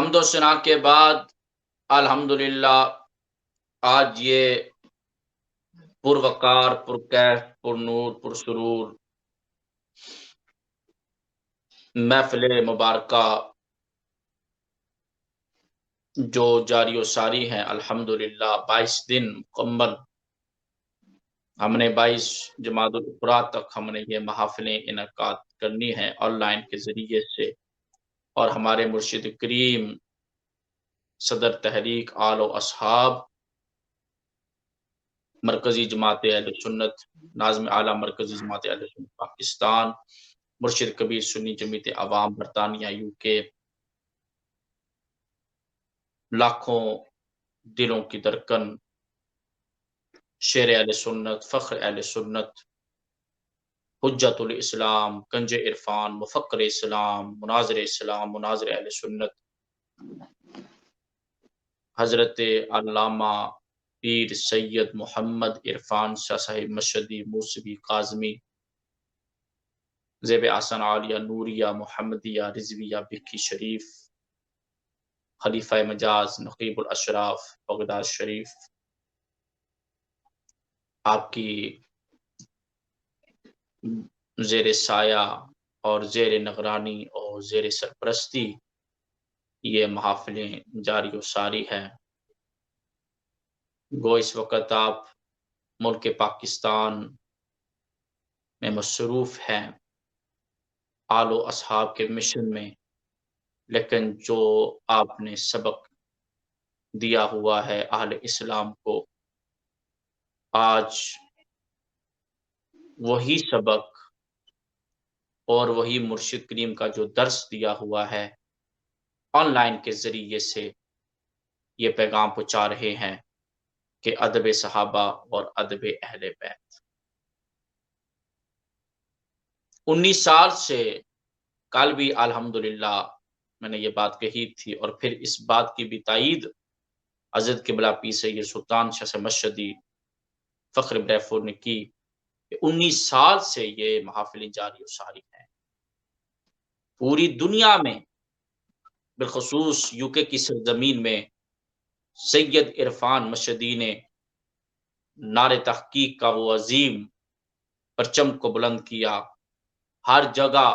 हम्दो सना के बाद अल्हम्दुलिल्लाह आज ये पुरवकार, पुरकैफ, पुरनूर, पुरसुरूर महफ़िल मुबारका जो जारी व सारी है अल्हम्दुलिल्लाह 22 दिन मुकम्मल हमने 22 जमादुल उखरा तक हमने ये महफ़िलें इनकाद करनी है ऑनलाइन के ज़रिए से और हमारे मुर्शिद करीम सदर तहरीक आल व असहाब मरकज़ी जमात अहले सुन्नत नाज़िम आला मरकज़ी जमात अहले सुन्नत पाकिस्तान मुर्शिद कबीर सुन्नी जमीयत अवाम बरतानिया यूके लाखों दिलों की धड़कन शेर अहले सुन्नत फ़ख्र अहले सुन्नत हुज्जतुल इस्लाम कंज इरफान मुफक्कर इस्लाम मुनाज़िर अहले सुन्नत हज़रत अल्लामा पीर सैयद मोहम्मद इरफान शाह साहिब मशहदी मूसवी काज़मी ज़ेब आसन आलिया नूरिया मोहम्मदिया रिज़विया बिक्की शरीफ खलीफा मजाज नकीबुल अशराफ बगदाद शरीफ आपकी ज़ेर साया और ज़ेर निगरानी और ज़ेर सरपरस्ती ये महफ़िलें जारी व सारी है। गो इस वक़्त आप मुल्क पाकिस्तान में मसरूफ़ हैं आल व असहाब के मिशन में, लेकिन जो आपने सबक दिया हुआ है अहले इस्लाम को, आज वही सबक और वही मुर्शिद करीम का जो दर्स दिया हुआ है, ऑनलाइन के ज़रिए से ये पैगाम पहुँचा रहे हैं कि अदब सहाबा और अदब अहले बैत। 19 साल से कल भी अल्हम्दुलिल्लाह मैंने ये बात कही थी और फिर इस बात की भी तायीद हज़रत क़िबला पीर सैयद सुल्तान शाह मशहदी फ़ख्र ब्रैफुर ने की कि 19 साल से ये महफ़िलें जारी व सारी हैं। पूरी दुनिया में बिलख़ुसूस यूके की सरज़मीन में सैयद इरफान मशहदी ने नारे तहक़ीक़ का वो अज़ीम परचम को बुलंद किया। हर जगह,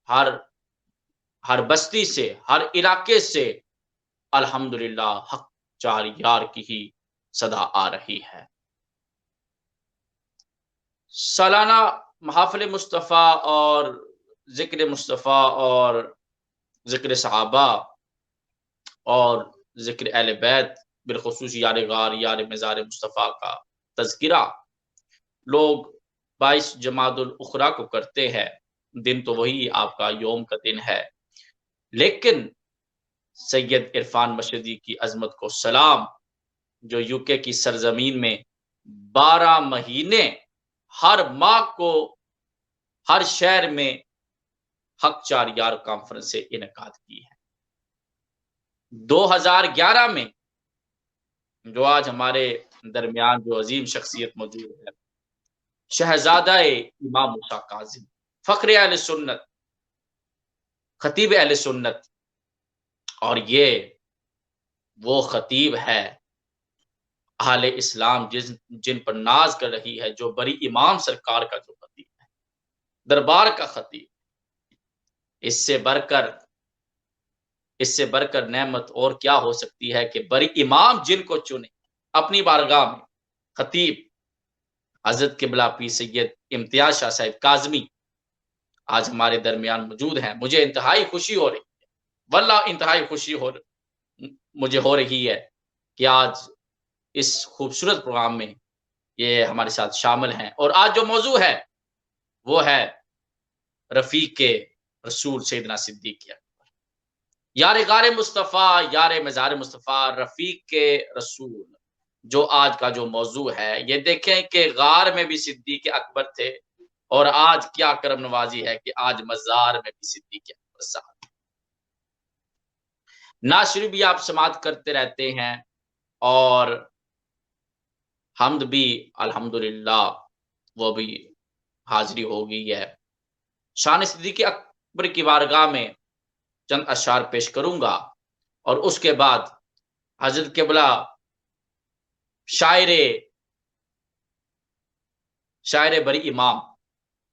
हर हर बस्ती से, हर इलाके से अल्हम्दुलिल्लाह हक़ चार यार की ही सदा आ रही है। सालाना महफ़िल मुस्तफ़ा और ज़िक्र मुस्तफ़ा और ज़िक्र सहाबा और ज़िक्र अहले बैत बिलख़ुसूस यार गार, यार मज़ार मुस्तफ़ा का तज़किरा लोग 22 जमादुल उखरा को करते हैं। दिन तो वही आपका यौम का दिन है, लेकिन सैयद इरफान मशहदी की अज़मत को सलाम, जो यूके की सरज़मीन में 12 महीने हर माह को हर शहर में हक़ चार यार कॉन्फ्रेंसें इनेकाद की है। 2011 में जो आज हमारे दरमियान जो अज़ीम शख्सियत मौजूद है, शहज़ादा-ए इमाम मूसा काज़िम, फ़ख्र अहले सुन्नत, खतीब अहले सुन्नत, और ये वो खतीब है अहले इस्लाम जिन पर नाज़ कर रही है, जो बड़ी इमाम सरकार का जो खतीब है, दरबार का खतीब। इससे बढ़कर इससे बढ़कर नेमत और क्या हो सकती है कि बड़ी इमाम जिनको चुने अपनी बारगाह में खतीब हज़रत क़िबला पीर सैयद इम्तियाज़ शाह साहिब काज़मी आज हमारे दरमियान मौजूद हैं। मुझे इंतहाई खुशी हो रही है, वल्लाह इंतहाई खुशी मुझे हो रही है कि आज इस खूबसूरत प्रोग्राम में ये हमारे साथ शामिल हैं और आज जो मौजू है, वो है रफ़ीक़े रसूल सैयदना सिद्दीक़ अकबर, यार गारे मुस्तफ़ा, यार मज़ार मुस्तफ़ा, रफ़ीक़े रसूल। जो आज का जो मौजू है, ये देखें कि गार में भी सिद्दीक़ अकबर थे और आज क्या करम नवाज़ी है कि आज मज़ार में भी सिद्दीक़ अकबर साहब। नाशरी भी आप समाअत करते रहते हैं और हम्द भी अल्हम्दुलिल्लाह वो भी हाज़िरी हो गई है। शान सिद्दीक़ अकबर की बारगाह में चंद अशआर पेश करूँगा और उसके बाद हजरत किबला शायरे शायर बरी इमाम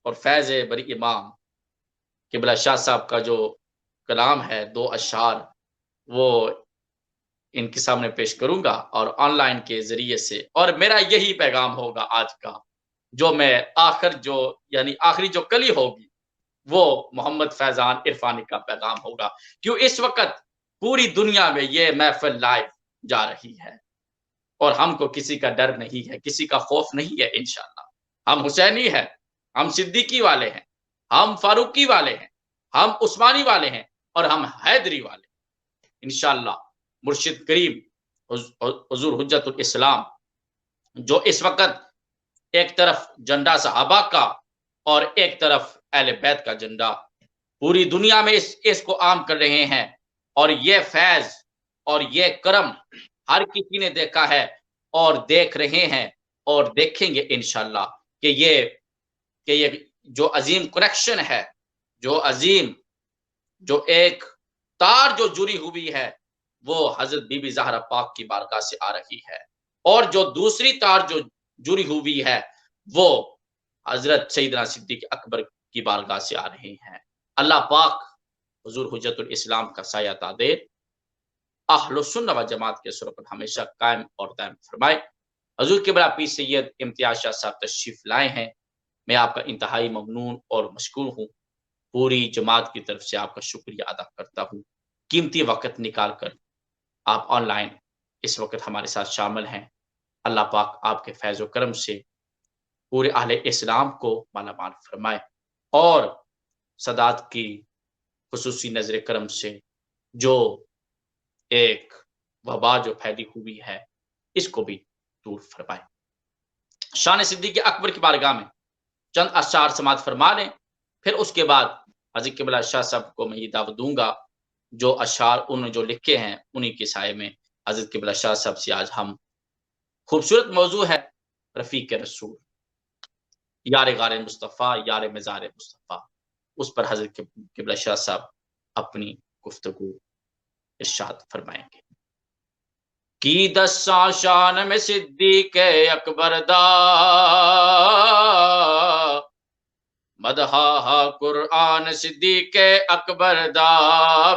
और फैज़ बरी इमाम किबला शाह साहब का जो कलाम है, 2 अशआर, वो इनके सामने पेश करूँगा और ऑनलाइन के ज़रिए से, और मेरा यही पैगाम होगा आज का, जो मैं यानी आखिरी जो कली होगी, वो मोहम्मद फैज़ान इरफानी का पैगाम होगा। क्यों इस वक़्त पूरी दुनिया में ये महफ़िल लाइव जा रही है और हमको किसी का डर नहीं है, किसी का खौफ नहीं है इंशाअल्लाह। हम हुसैनी हैं, हम सिद्दीकी वाले हैं, हम फारूकी वाले हैं, हम उस्मानी वाले हैं और हम हैदरी वाले हैं। इंशाअल्लाह मुर्शिद करीम हुज़ूर हुज्जतुल इस्लाम, जो इस वक़्त एक तरफ झंडा सहाबा का और एक तरफ अहले बैत का झंडा पूरी दुनिया में इसको आम कर रहे हैं, और ये फैज़ और ये करम हर किसी ने देखा है और देख रहे हैं और देखेंगे इंशाअल्लाह कि ये जो अज़ीम कनेक्शन है, जो अज़ीम जो एक तार जो जुड़ी हुई है, वो हज़रत बीबी ज़हरा पाक की बारगाह से आ रही है, और जो दूसरी तार जो जुड़ी हुई है, वो हज़रत सैयदना सिद्दीक़ अकबर की बारगाह से आ रही हैं। अल्लाह पाक हुज़ूर हुज्जतुल इस्लाम का साया तादे अहलुस्सुन्नह व जमात के सर पर हमेशा कायम और दायम फरमाए। हज़ूर किबला पीर सैयद इम्तियाज़ शाह साहब तशरीफ़ लाए हैं। मैं आपका इंतहाई ममनून और मशकूर हूँ। पूरी जमात की तरफ से आपका शुक्रिया अदा करता हूँ। कीमती वक़्त निकाल कर आप ऑनलाइन इस वक़्त हमारे साथ शामिल हैं। अल्लाह पाक आपके फैज़ व करम से पूरे अहले इस्लाम को मालामाल फरमाए और सदात की खुसूसी नज़र करम से जो एक वबा जो फैली हुई है, इसको भी दूर फरमाए। शान सिद्दीक़ अकबर की बारगाह में चंद अशआर समाअत फरमा लें, फिर उसके बाद हज़रत क़िबला शाह साहब को मैं ये दावत दूँगा, जो अशआर उन्होंने जो लिखे हैं, उन्हीं के साये में हज़रत क़िबला शाह साहब से आज हम खूबसूरत मौज़ू है रफ़ीक़ रसूल, यार गारे मुस्तफ़ा, यार मज़ार मुस्तफ़ा, उस पर हज़रत क़िबला शाह साहब अपनी गुफ्तगू इरशाद फरमाएँगे। की दस्सां शान में सिद्दीक़ अकबर दा, मदहा कुरआन सिद्दीक़ अकबर दा,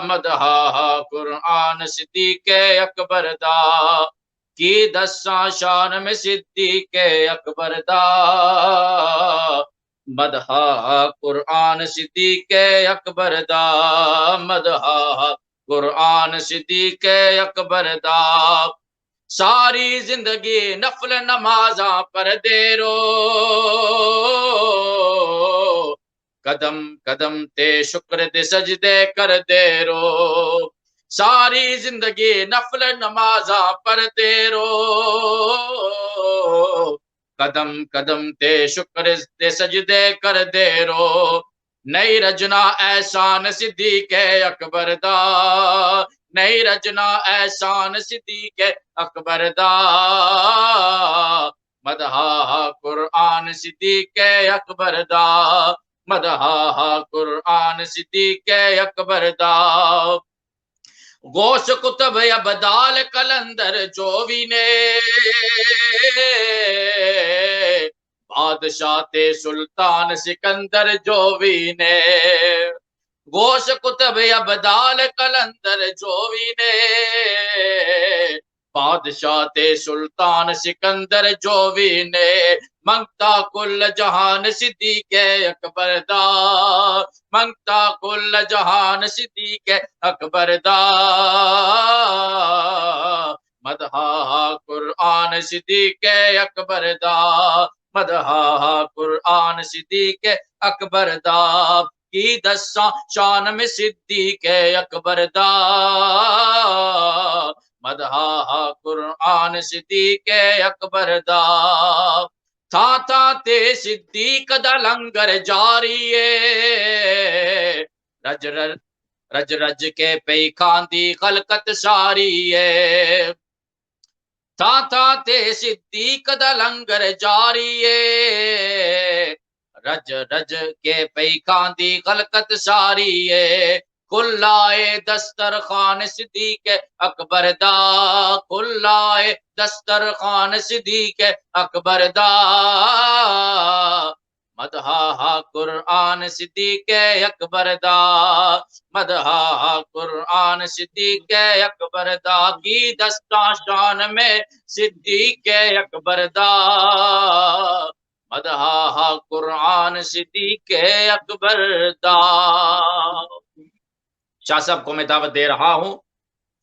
मदहा कुरआन सिद्दीक़ अकबर दा, की दस्सां शान में सिद्दीक़ अकबर दा, मदहा कुरआन सिद्दीक़ अकबर दा, मदहा कुरआन सिद्दीक़ अकबर दा, सारी जिंदगी नफल नमाजा पर देरो, कदम कदम ते शुक्र दे सजदे कर देरो, सारी जिंदगी नफल नमाजा पर देरो, कदम कदम ते शुक्र दे सजदे कर देरो, नहीं रजना एहसान सिद्दीक़ अकबर दा, नहीं रजना एहसान सिद्दीक़ अकबर दा, मदहा कुरआन सिद्दीक़ अकबर दा, मदहा कुरआन सिद्दीक़ अकबर दा, गौस कुतुब अबदाल कलंदर जोवी ने, बादशाह ते सुल्तान सिकंदर जोवी ने, गौस कुतुब अबदाल कलंदर जोवी ने, बादशाह ते सुल्तान सिकंदर जोवी ने, मंगता कुल जहान सिद्दीक़ अकबर दा, मंगता कुल जहान सिद्दीक़ अकबर दा, मदहा कुरआन सिद्दीक़ अकबर दा, मदहा कुरआन सिद्दीक़ अकबर दा, की दस्सां शान में सिद्दीक़ अकबर दा, मदहा कुरआन सिद्दीक़ अकबर दा, था ते सिद्दीक़ दा लंगर जारी है, रज रज रज रज के पई खांदी खलकत सारी है, था ते सिद्दीक़ दा लंगर जारी है, रज रज के पई खांदी खलकत सारी है, कुल्लाए दस्तरखान सिद्दीक अकबर दा, कुल्लाए दस्तरखान सिद्दीक अकबर दा, मदहा कुरआन सिद्दीक अकबर दा, मदहा कुरआन सिद्दीक अकबर दा की दस्ता शान में सिद्दीक अकबर दा, मदहा कुरआन सिद्दीक अकबर दा। शाह साहब को मैं दावत दे रहा हूं,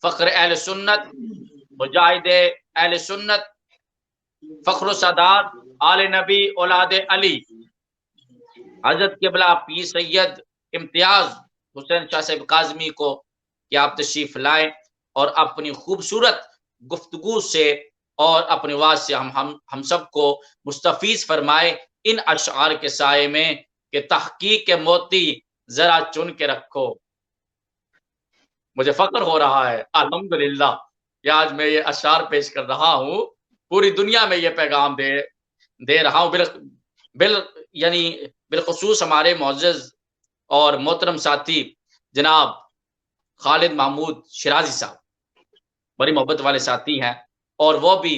फख्र अहले सुन्नत, मुजाहिद अहले सुन्नत, फख्र सादात, आले नबी औलाद अली, हजरत किबला पीर सैयद इम्तियाज हुसैन शाह साहब काज़मी को कि आप तशरीफ लाएं और अपनी खूबसूरत गुफ्तगू से और अपनी आवाज से हम सबको मुस्तफीज फरमाए इन अशआर के साये में कि तहकीक के मोती जरा चुन के रखो। मुझे फख्र हो रहा है अल्हम्दुलिल्लाह कि आज मैं ये अशआर पेश कर रहा हूँ, पूरी दुनिया में ये पैगाम दे रहा हूँ। यानी बिलखुसूस हमारे मोअज़्ज़ज़ और मोहतरम साथी जनाब खालिद महमूद शिराजी साहब बड़ी मोहब्बत वाले साथी हैं, और वो भी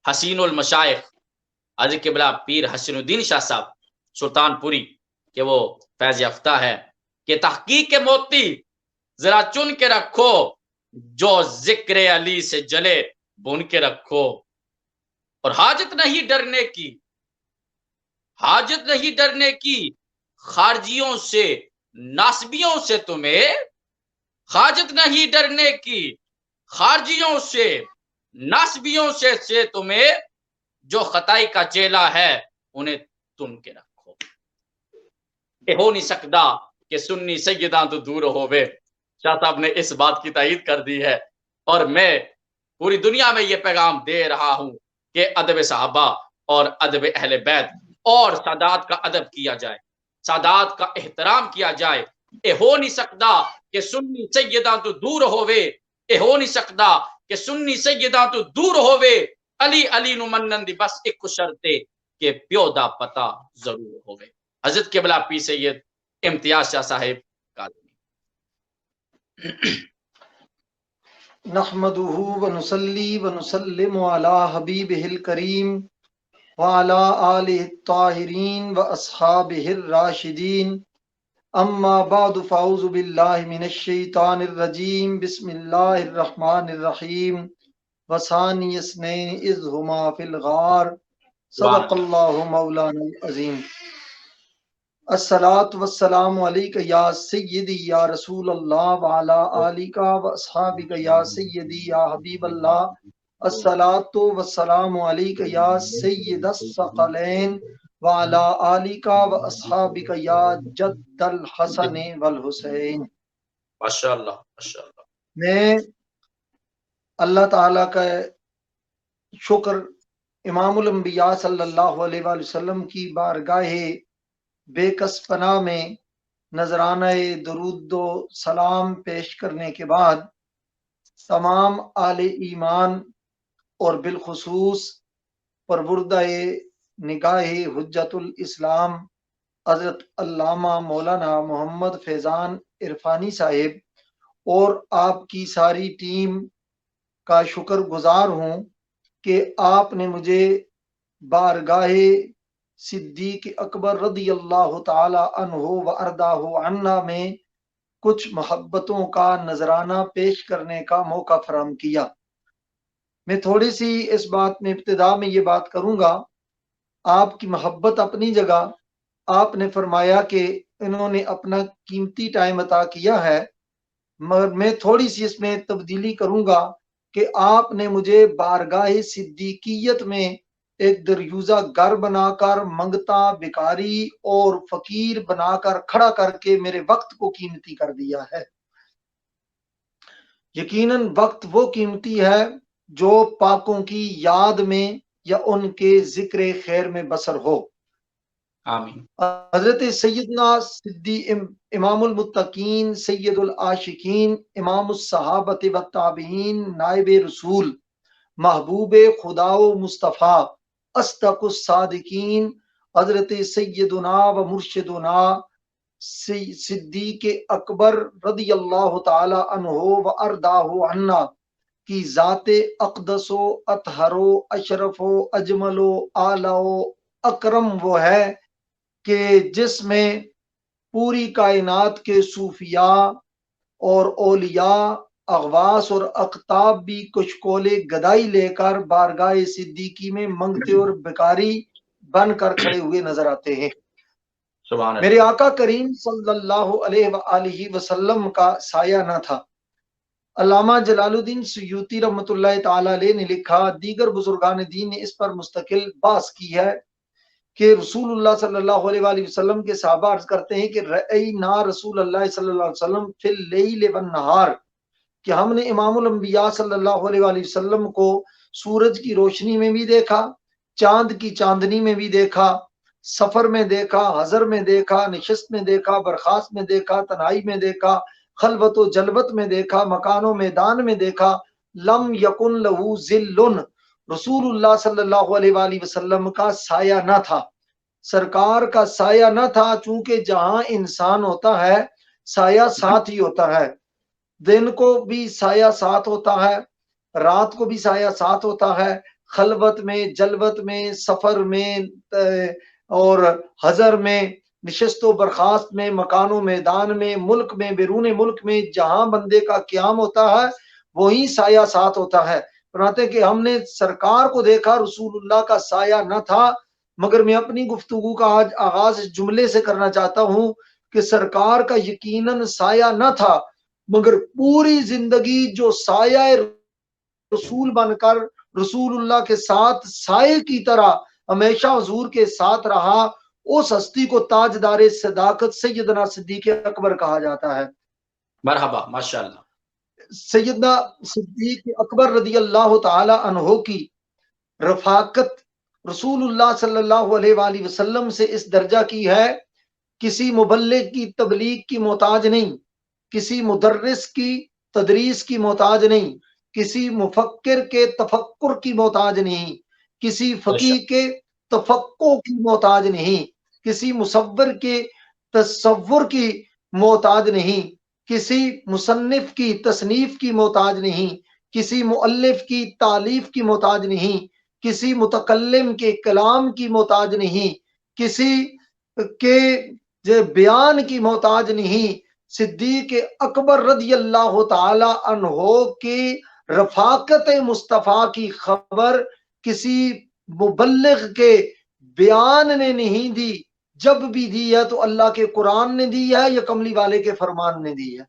हसीनुल मशाइख हज़रत किबला पीर हसीनुद्दीन शाह साहब सुल्तानपुरी के वो फैज़ याफ्ता है कि तहकीक के मोती जरा चुन के रखो, जो जिक्र अली से जले बुन के रखो, और हाजत नहीं डरने की, हाजत नहीं डरने की खारजियों से नासबियों से तुम्हें, हाजत नहीं डरने की खारजियों से नासबियों से तुम्हें, जो खताई का चेला है उन्हें तुन के रखो। ये हो नहीं सकता कि सुन्नी सैयदा तो दूर होवे। शाह साहब ने इस बात की तायीद कर दी है, और मैं पूरी दुनिया में ये पैगाम दे रहा हूं कि अदब सहाबा और अदब अहले बैत और सादात का अदब किया जाए, सादात का एहतराम किया जाए। ये हो नहीं सकता कि सुन्नी सैयदा तो दूर होवे, ये हो नहीं सकता कि सुन्नी सैयदा तो दूर होवे, अली अली नु मन्नन दी बस एक शर्ते के प्यो दा पता जरूर होवे। हजरत किबला पीर सैयद इम्तियाज शाह साहिब काज़मी। नहमदुहु व नुसल्ली व नुसल्लिमु अला हबीबिहिल करीम व अला आलिहि त्ताहिरीन व अस्हाबिहिर राशिदीन, अम्मा बादु फ़अऊज़ु बिल्लाहि मिनश शैतानिर रजीम, बिस्मिल्लाहिर रहमानिर रहीम, व सानी इस्नैनि इज़ हुमा फिल गार, सदक़ल्लाहु मौलाना अज़ीम। अस्सलातु वस्सलामु अलैका या सय्यदी या रसूल अल्लाह व अला आलिका व अस्हाबिका या सय्यदी या हबीब अल्लाह, अस्सलातु वस्सलामु अलैका या सय्यदस सकलैन व अला आलिका व अस्हाबिका या जद्दल हसन वल हुसैन। माशाअल्लाह माशाअल्लाह। मैं अल्लाह ताला का शुक्र, इमामुल अंबिया सल्लल्लाहु अलैहि वसल्लम की बारगाहे बेकस पनाह में नजराना दरूद सलाम पेश करने के बाद तमाम आले ईमान और बिलखुसूस परवुर्दा निगाह हुज्जतुल इस्लाम हजरत अल्लामा मौलाना मोहम्मद फैजान इरफानी साहिब और आपकी सारी टीम का शुक्रगुजार हूँ कि आपने मुझे बारगाहे सिद्दीक अकबर रदी अल्लाह ताला अन्हु व अर्दाहु अन्ना में कुछ मोहब्बतों का नजराना पेश करने का मौका फराहम किया। मैं थोड़ी सी इस बात में इब्तिदा में ये बात करूंगा, आपकी मोहब्बत अपनी जगह, आपने फरमाया कि इन्होंने अपना कीमती टाइम अता किया है, मगर मैं थोड़ी सी इसमें तब्दीली करूंगा कि आपने मुझे बारगाह सिद्दीकियत में एक दरयूजा घर बनाकर मंगता भिखारी और फकीर बनाकर खड़ा करके मेरे वक्त को कीमती कर दिया है। यकीनन वक्त वो कीमती है जो पाकों की याद में या उनके जिक्र खैर में बसर हो। आमीन। हजरत सैयदना सिद्दी इमामुल मुत्तकीन सैयदुल आशिकीन इमामुस सहाबत व ताबीन नाइब रसूल महबूब खुदा व मुस्तफ़ा अस्दकुस सादिकीन हजरत सैयदुना व मुर्शिदुना सिद्दीक अकबर रदियल्लाहु ताला अन्हु व अर्दाहु अन्ना की जाते अक़दसो अतहरो अशरफो अजमलो आलाओ अकरम वो है कि जिसमें पूरी कायनात के सूफिया और औलिया अगवास और अख्ताब भी कुशकोले गदाई लेकर बारगाह सिद्दीकी में मंगते और भिखारी बनकर खड़े हुए नजर आते हैं। मेरे आका करीम सल्लल्लाहु अलैहि वसल्लम का साया न था। अल्लामा जलालुद्दीन सुयूती रहमतुल्लाह ताला अलैह ने लिखा, दीगर बुजुर्गान दीन ने इस पर मुस्तकिल बास की है कि रसूलुल्लाह सल्लल्लाहु अलैहि वसल्लम के सहाबा अर्ज करते हैं कि रअयना रसूलुल्लाह सल्लल्लाहु अलैहि वसल्लम फिल लैल वन नहार, कि हमने इमामुल अंबिया सल्लल्लाहु अलैहि वसल्लम को सूरज की रोशनी में भी देखा, चांद की चांदनी में भी देखा, सफर में देखा, हजर में देखा, निशिस्त में देखा, बरखास्त में देखा, तन्हाई में देखा, खलवत व जलवत में देखा, मकानो मैदान में देखा। लम यकुन लहू जिल्लुन, रसूलुल्लाह सल्लल्लाहु अलैहि वसल्लम का साया न था, सरकार का साया न था। चूंकि जहां इंसान होता है साया साथ ही होता है, दिन को भी साया साथ होता है, रात को भी साया साथ होता है, खलवत में, जलवत में, सफर में और हजर में, निशस्तो बर्खास्त में, मकानो मैदान में, मुल्क में, बैरून मुल्क में, जहां बंदे का क्याम होता है वही साया साथ होता है। फरमाते कि हमने सरकार को देखा, रसूलुल्लाह का साया न था। मगर मैं अपनी गुफ्तगू का आज आगाज इस जुमले से करना चाहता हूं कि सरकार का यकीनन साया न था, मगर पूरी जिंदगी जो साया रसूल बनकर रसूलुल्लाह के साथ साए की तरह हमेशा हुजूर के साथ रहा, उस हस्ती को ताजदारे सदाकत सैयदना सिद्दीक अकबर कहा जाता है। मरहबा, माशाअल्लाह। सैयदना सिद्दीक अकबर रदियल्लाहु ताला अन्हो की रफाकत रसूलुल्लाह सल्लल्लाहु अलैहि वसल्लम से इस दर्जा की है, किसी मुबल्लिग की तबलीग की मोहताज नहीं, किसी मुदर्रिस की तदरीस की मोहताज नहीं, किसी मुफक्किर के तफक्कुर की मोहताज नहीं, किसी फकीह के तफक्को की मोहताज नहीं, किसी मुसव्विर के तसव्वुर की मोहताज नहीं, किसी मुसन्निफ की तसनीफ की मोहताज नहीं, किसी मुअल्लिफ की तालीफ की मोहताज नहीं, किसी मुतकल्लिम के कलाम की मोहताज नहीं, किसी के बयान की मोहताज नहीं। सिद्दीक अकबर रदियल्लाहु ताला अन्हो की रफाकत मुस्तफ़ा की खबर किसी मुबल्लिग के बयान ने नहीं दी, जब भी दी है तो अल्लाह के कुरान ने दी है या कमली वाले के फरमान ने दी है।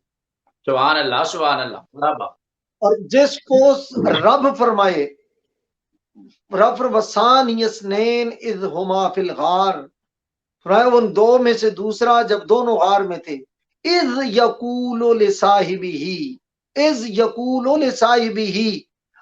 सुभान अल्लाह, सुभान अल्लाह। और जिसको रब फरमाए, रफ वसान यसनैन इज़ हुमा फिल गार, उन दो में से दूसरा जब दोनों गार में थे, इज़ यकूलो लिसाहिबिही, इज़ यकूलो लिसाहिबिही।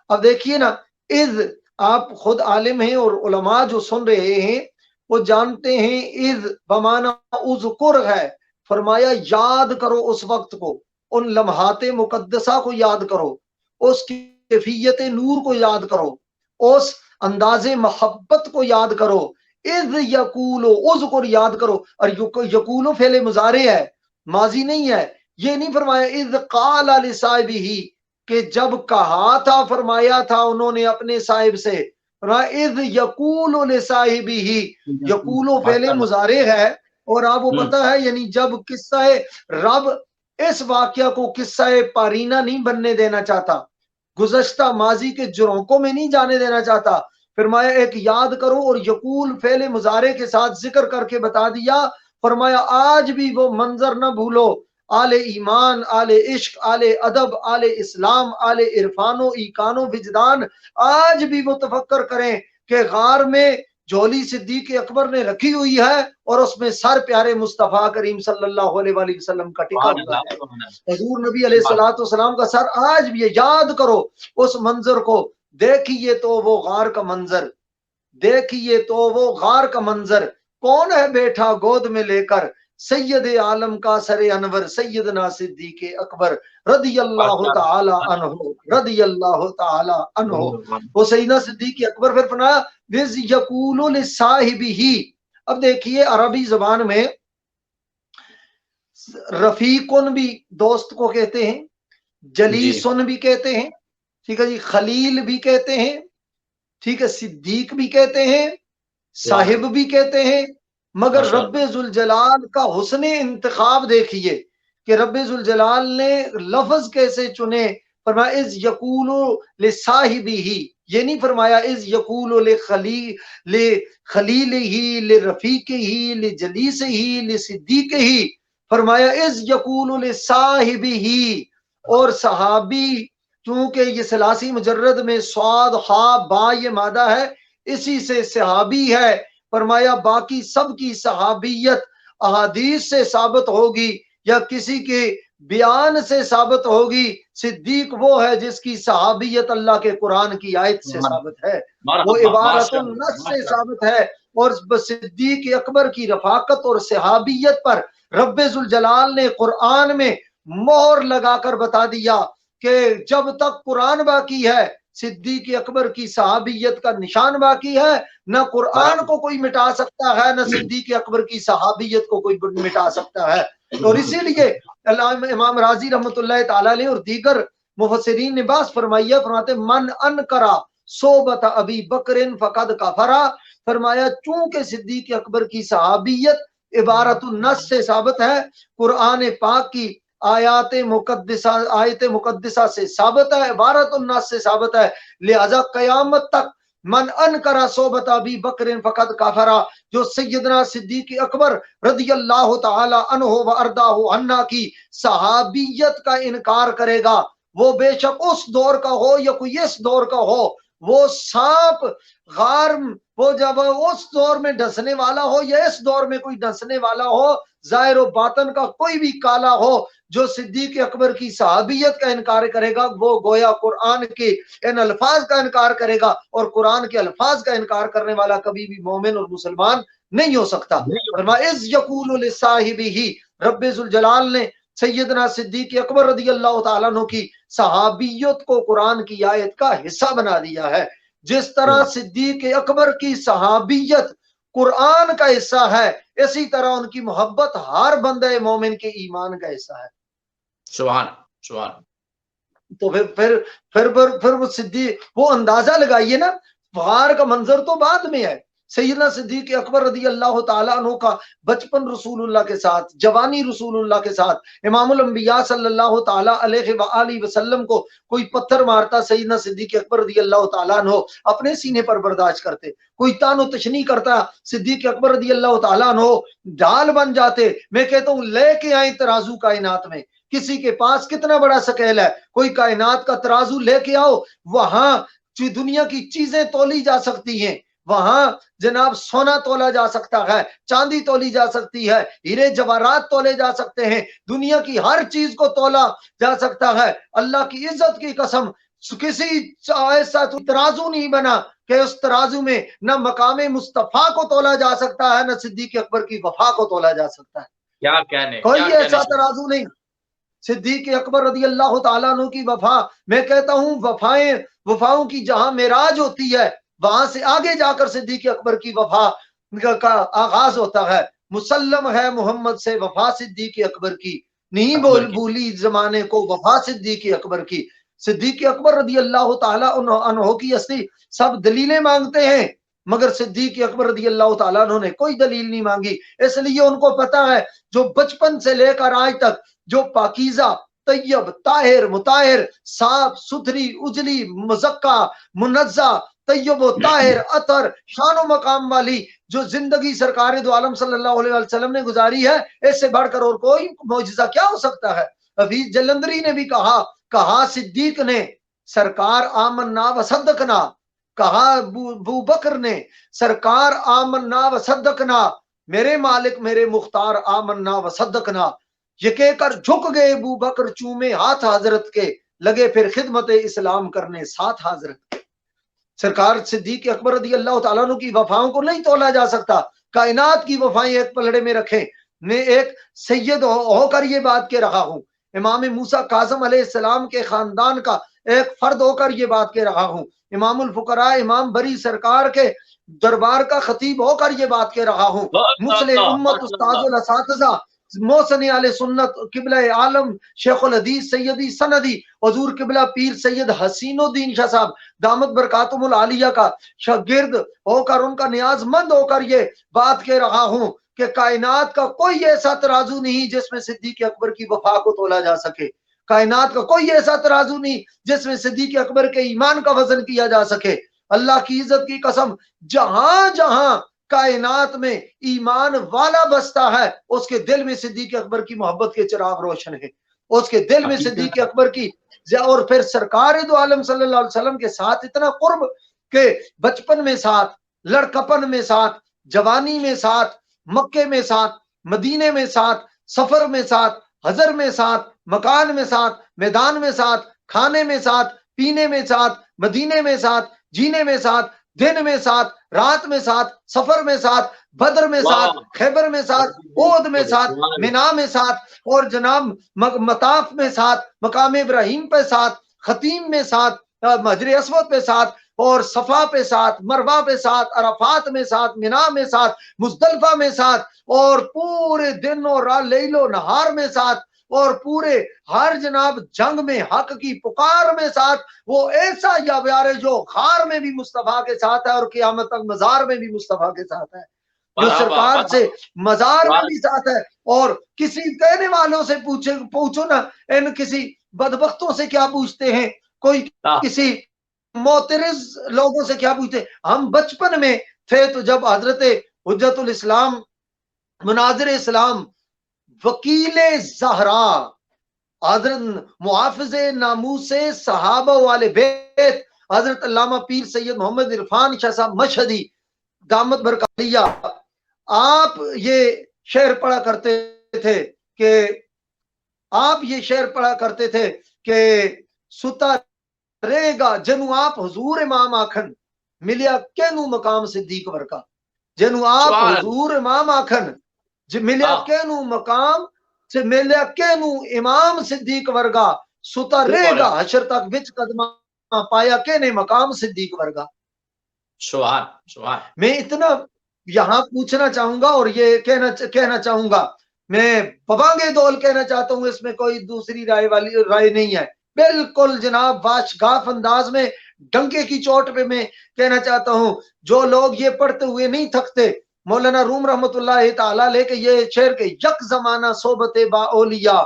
अब देखिए ना, इज़ आप खुद आलिम हैं और उलमा जो सुन रहे हैं वो जानते हैं इज़ बमाना उज़कुर है। फरमाया याद करो उस वक्त को, उन लम्हाते मुकद्दसा को याद करो, उस कैफियत नूर को याद करो, उस अंदाजे मोहब्बत को याद करो। इज़ यकूलो, उज़कुर याद करो। और यकूलो फेले मुजारे है, माजी नहीं है। ये नहीं फरमाया इज़ क़ाला लिसाहिबिही कि जब कहा था, फरमाया था उन्होंने अपने साहिब से। इज़ यकूलो लिसाहिबिही, यकूलो फेले मुजारे है और आपको पता है यानी जब किस्सा है, रब इस वाकया को किस्सा पारीना नहीं बनने देना चाहता, गुज़श्ता माजी के जुरोंकों में नहीं जाने देना चाहता। फरमाया एक याद करो और यकूल फेले मुजारे के साथ जिक्र करके बता दिया। फरमाया आज भी वो मंजर न भूलो, आले ईमान, आले इश्क, आले अदब, आले इस्लाम, आले इरफानो ईकानो विजदान, आज भी वो तफक्कर करें कि गार में झोली सिद्दीक अकबर ने रखी हुई है और उसमें सर प्यारे मुस्तफा करीम सल्लल्लाहु अलैहि वसल्लम का टिका हुआ है। हुजूर नबी अलैहिस्सलातु वस्सलाम का सर आज भी, याद करो उस मंजर को, देखिए तो वो गार का मंजर, देखिए तो वो गार का मंजर, कौन है बैठा गोद में लेकर सैयद आलम का सरे अनवर सैयदना सिद्दीक अकबर रदियल्लाहु ताला अन्हु, रदियल्लाहु ताला अन्हु। वो सैयदना सिद्दीक अकबर फिर फरमाया विज यकूलु लिसाहिबिही। अब देखिए अरबी जबान में रफीकुन भी दोस्त को कहते हैं, जलीसुन भी कहते हैं, ठीक है जी, खलील भी कहते हैं, ठीक है, सिद्दीक भी कहते हैं, साहिब भी कहते हैं। मगर रब्बे जुल जलाल का हुस्ने इंतखाब देखिए कि रब्बे जुल जलाल ने लफ्ज कैसे चुने। फरमाया इज यकूलो ले साहिबी ही, ये नहीं फरमाया इज यकूलो ले खलील ही, ले रफीक ही, ले जलीस ही, ले सिद्दीक ही। फरमाया इज यकूलो ले साहिबी ही। और सहाबी, चूंकि ये सलासी मुजर्रद में स्वाद हा बा ये मादा है, इसी से सहाबी है। फरमाया बाकी सब की सहाबियत अहादीस से साबित होगी या किसी के बयान से साबित होगी। सिद्दीक वो है जिसकी सहाबियत अल्लाह के कुरान की आयत से साबित है, वो इबारतुन नस से साबित है। और सिद्दीक अकबर की रफाकत और सहाबियत पर रब्बे जुल जलाल ने कुरान में मोहर लगाकर बता दिया कि जब तक कुरान बाकी है सिद्दीक अकबर की सहाबियत का निशान बाकी है। न कुरान को कोई मिटा सकता है, न सिद्दीक अकबर की सहाबियत को कोई मिटा सकता है। और इसीलिए इमाम राजी रहमतुल्लाह ताला अलैह और दीगर मुफस्सिरीन ने बात फरमाइया, फरमाते मन अनकरा सोबत अबी बकरिन फकद कफरा। फरमाया चूंकि सिद्दीक अकबर की सहाबियत इबारतुन नस से साबित है, कुरान पाक की आयत मुकद्दिसा से साबित है, इबारतुन्नास से साबित है। लिहाजा कयामत तक मन अनकरा सोबत अबी बकरिन फकद काफरा, जो सैयदना सिद्दीक अकबर रदियल्लाहु ताला अन्हु व अर्दाहु अन्ना की सहाबियत का इनकार करेगा, वो बेशक उस दौर का हो या कोई इस दौर का हो, वो सांप गार, वो जब उस दौर में डसने वाला हो या इस दौर में कोई डसने वाला हो, जाहिर व बातन का कोई भी काला हो, जो सिद्दीक अकबर की सहाबियत का इनकार करेगा वो गोया कुरान के इन अल्फाज का इनकार करेगा। और कुरान के अल्फाज का इनकार करने वाला कभी भी मोमिन और मुसलमान नहीं हो सकता। इस यकूल साहिबी ही, रब्बे जुल जलाल ने सैयदना सिद्दीक अकबर रदियल्लाहु ताला अन्हु की सहाबियत को कुरान की आयत का हिस्सा बना दिया है। जिस तरह सिद्दीक अकबर की सहाबियत कुरान का हिस्सा है, इसी तरह उनकी मोहब्बत हर बंदे मोमिन के ईमान का हिस्सा है। सुभान सुभान। तो फिर वो सिद्दीक, वो अंदाजा लगाइए ना, बाहर का मंजर तो बाद में है। सैयदना सिद्दीक अकबर रदियल्लाहु ताला अन्हु का बचपन रसूलुल्लाह के साथ, जवानी रसूलुल्लाह के साथ, इमामुल अंबिया सल्लल्लाहु ताला अलैहि वसल्लम को कोई पत्थर मारता, सैयदना सिद्दीक अकबर रदियल्लाहु ताला अन्हु अपने सीने पर बर्दाश्त करते। कोई तानो तशनी करता, सिद्दीक अकबर रदियल्लाहु ताला अन्हु ढाल बन जाते। मैं कहता हूँ लेके आए तराजू कायनात में, किसी के पास कितना बड़ा स्केल है, कोई कायनात का तराजू लेके आओ, वहां जो दुनिया की चीजें तोली जा सकती हैं, वहां जनाब सोना तोला जा सकता है, चांदी तोली जा सकती है, हीरे जवाहरात तोले जा सकते हैं, दुनिया की हर चीज को तोला जा सकता है। अल्लाह की इज्जत की कसम, किसी ऐसा तराजू नहीं बना कि उस तराजू में न मकामे मुस्तफा को तोला जा सकता है, न सिद्दीक अकबर की वफा को तोला जा सकता है। क्या कहने, कोई ऐसा तराजू नहीं। सिद्दीक अकबर रदियल्लाहु ताला अन्हु की वफा, मैं कहता हूं वफाओं की जहां मेराज होती है, वहां से आगे जाकर सिद्दीक अकबर की वफा का आगाज होता है। मुसल्लम है मोहम्मद से वफा सिद्दीक अकबर की, नहीं भूली जमाने को वफा सिद्दीक अकबर की। सिद्दीक अकबर रदियल्लाहु ताला अन्हु की असली सब दलीलें मांगते हैं, मगर सिद्दीक अकबर रदियल्लाहु ताला अन्हु ने कोई दलील नहीं मांगी। इसलिए उनको पता है जो बचपन से लेकर आज तक जो पाकीज़ा तैयब ताहिर मुताहिर साफ सुथरी उजली मुज़क्का मुनज़्ज़ा तैयब ताहिर अतर शान मकाम वाली जो जिंदगी सरकार दो आलम सल्लल्लाहु अलैहि वसल्लम ने गुजारी है, इससे बढ़कर और कोई मौजज़ा क्या हो सकता है। हफीज जलंधरी ने भी कहा सिद्दीक ने सरकार आमन्ना व सद्दकना, कहा अबू बकर ने सरकार आमन्ना व सद्दकना, मेरे मालिक मेरे मुख्तार आमन्ना व सद्दकना। ये कहकर झुक गए अबू बकर, चूमे हाथ हजरत के, लगे फिर खिदमत इस्लाम करने साथ हजरत के। सरकार सिद्दीक अकबर रदियल्लाहु ताला अन्हु की वफाओं को नहीं तोला जा सकता। कायनात की वफाएं एक पलड़े में रखें। मैं एक सैयद होकर ये बात कह रहा हूँ, इमाम मूसा काज़िम अलैहिस्सलाम के खानदान का एक फर्द होकर ये बात कह रहा हूँ, इमामुल फुकरा इमाम बरी सरकार के दरबार का खतीब होकर ये बात कह रहा हूँ, मुस्लिम उम्मत उस्ताजुल असातिज़ा मोहसिन आले सुन्नत किबला आलम शेखुल हदीस सैयदी सनदी हजूर किबला पीर सैयद हसीनुद्दीन शाह साहब दामत बरकातुमुल आलिया का शागिर्द होकर, उनका नियाजमंद होकर ये बात कह रहा हूं कि कायनात का कोई ऐसा तराजू नहीं जिसमें सिद्दीक अकबर की वफा को तोला जा सके। कायनात का कोई ऐसा तराजू नहीं जिसमें सिद्दीक अकबर के ईमान का वजन किया जा सके। अल्लाह की इज्जत की कसम, जहां जहां कायनात में ईमान वाला बसता है उसके दिल में सिद्दीक अकबर की मोहब्बत के चिराग रोशन है, उसके दिल में सिद्दीक अकबर की। और फिर सरकार दो आलम सल्लल्लाहु अलैहि वसल्लम के साथ इतना कुर्ब के बचपन में साथ, लड़कपन में साथ, जवानी में साथ, मक्के में साथ, मदीने में साथ, सफर में साथ, हजर में साथ, मकान में साथ, मैदान में साथ, खाने में साथ, पीने में साथ, मदीने में साथ, जीने में साथ, दिन में साथ, रात में साथ, सफर में साथ, बदर में साथ, खैबर में साथ, ओद में साथ, मिना में साथ, और जनाब मताफ में साथ, मकाम इब्राहिम पे साथ, खतीम में साथ, हजर अस्वद पे साथ, और सफा पे साथ, मरवा पे साथ, अराफात में साथ, मिना में साथ, मुजदलफा में साथ, और पूरे दिन और रात लैलो नहार में साथ, और पूरे हर जनाब जंग में हक की पुकार में साथ। वो ऐसा यार है जो खार में भी मुस्तफा के साथ है और क़यामत तक मजार में भी मुस्तफा के साथ है, जो सरकार से मजार में भी साथ है। और किसी कहने वालों से पूछो ना, इन किसी बदबख्तों से क्या पूछते हैं, कोई किसी मोतरिज लोगों से क्या पूछते। हम बचपन में थे तो जब हजरत हुज्जतुल इस्लाम, मुनाजिर इस्लाम, वकीले ज़हरा, हजरत मुहाफ़िज़े नामूसे सहाबा वाले बेत हजरत अल्लामा पीर सैयद मोहम्मद इरफान शाह साहब मशहदी दामत बरकातिया, आप ये शेर पढ़ा करते थे कि सुता रहेगा जनु आप हुजूर इमाम आखन, मिलिया केनू मकाम सिद्दीक वर्का। जनु आप हुजूर इमाम आखन, मिलिया केनू मकाम से मिलिया केनू इमाम सिद्दीक वर्गा, सुता रहेगा हशर तक विच कदमा पाया केने मकाम सिद्दीक वर्गा। मैं इतना यहां पूछना चाहूंगा और ये कहना चाहूंगा, मैं बबांगे दौल कहना चाहता हूं, इसमें कोई दूसरी राय नहीं है। बिल्कुल जनाब वाशगाफ अंदाज में डंके की चोट पे मैं कहना चाहता हूं, जो लोग ये पढ़ते हुए नहीं थकते, मौलाना रूम रहमतुल्लाह ताला लेके ये शेर के यक जमाना सोबत बाओलिया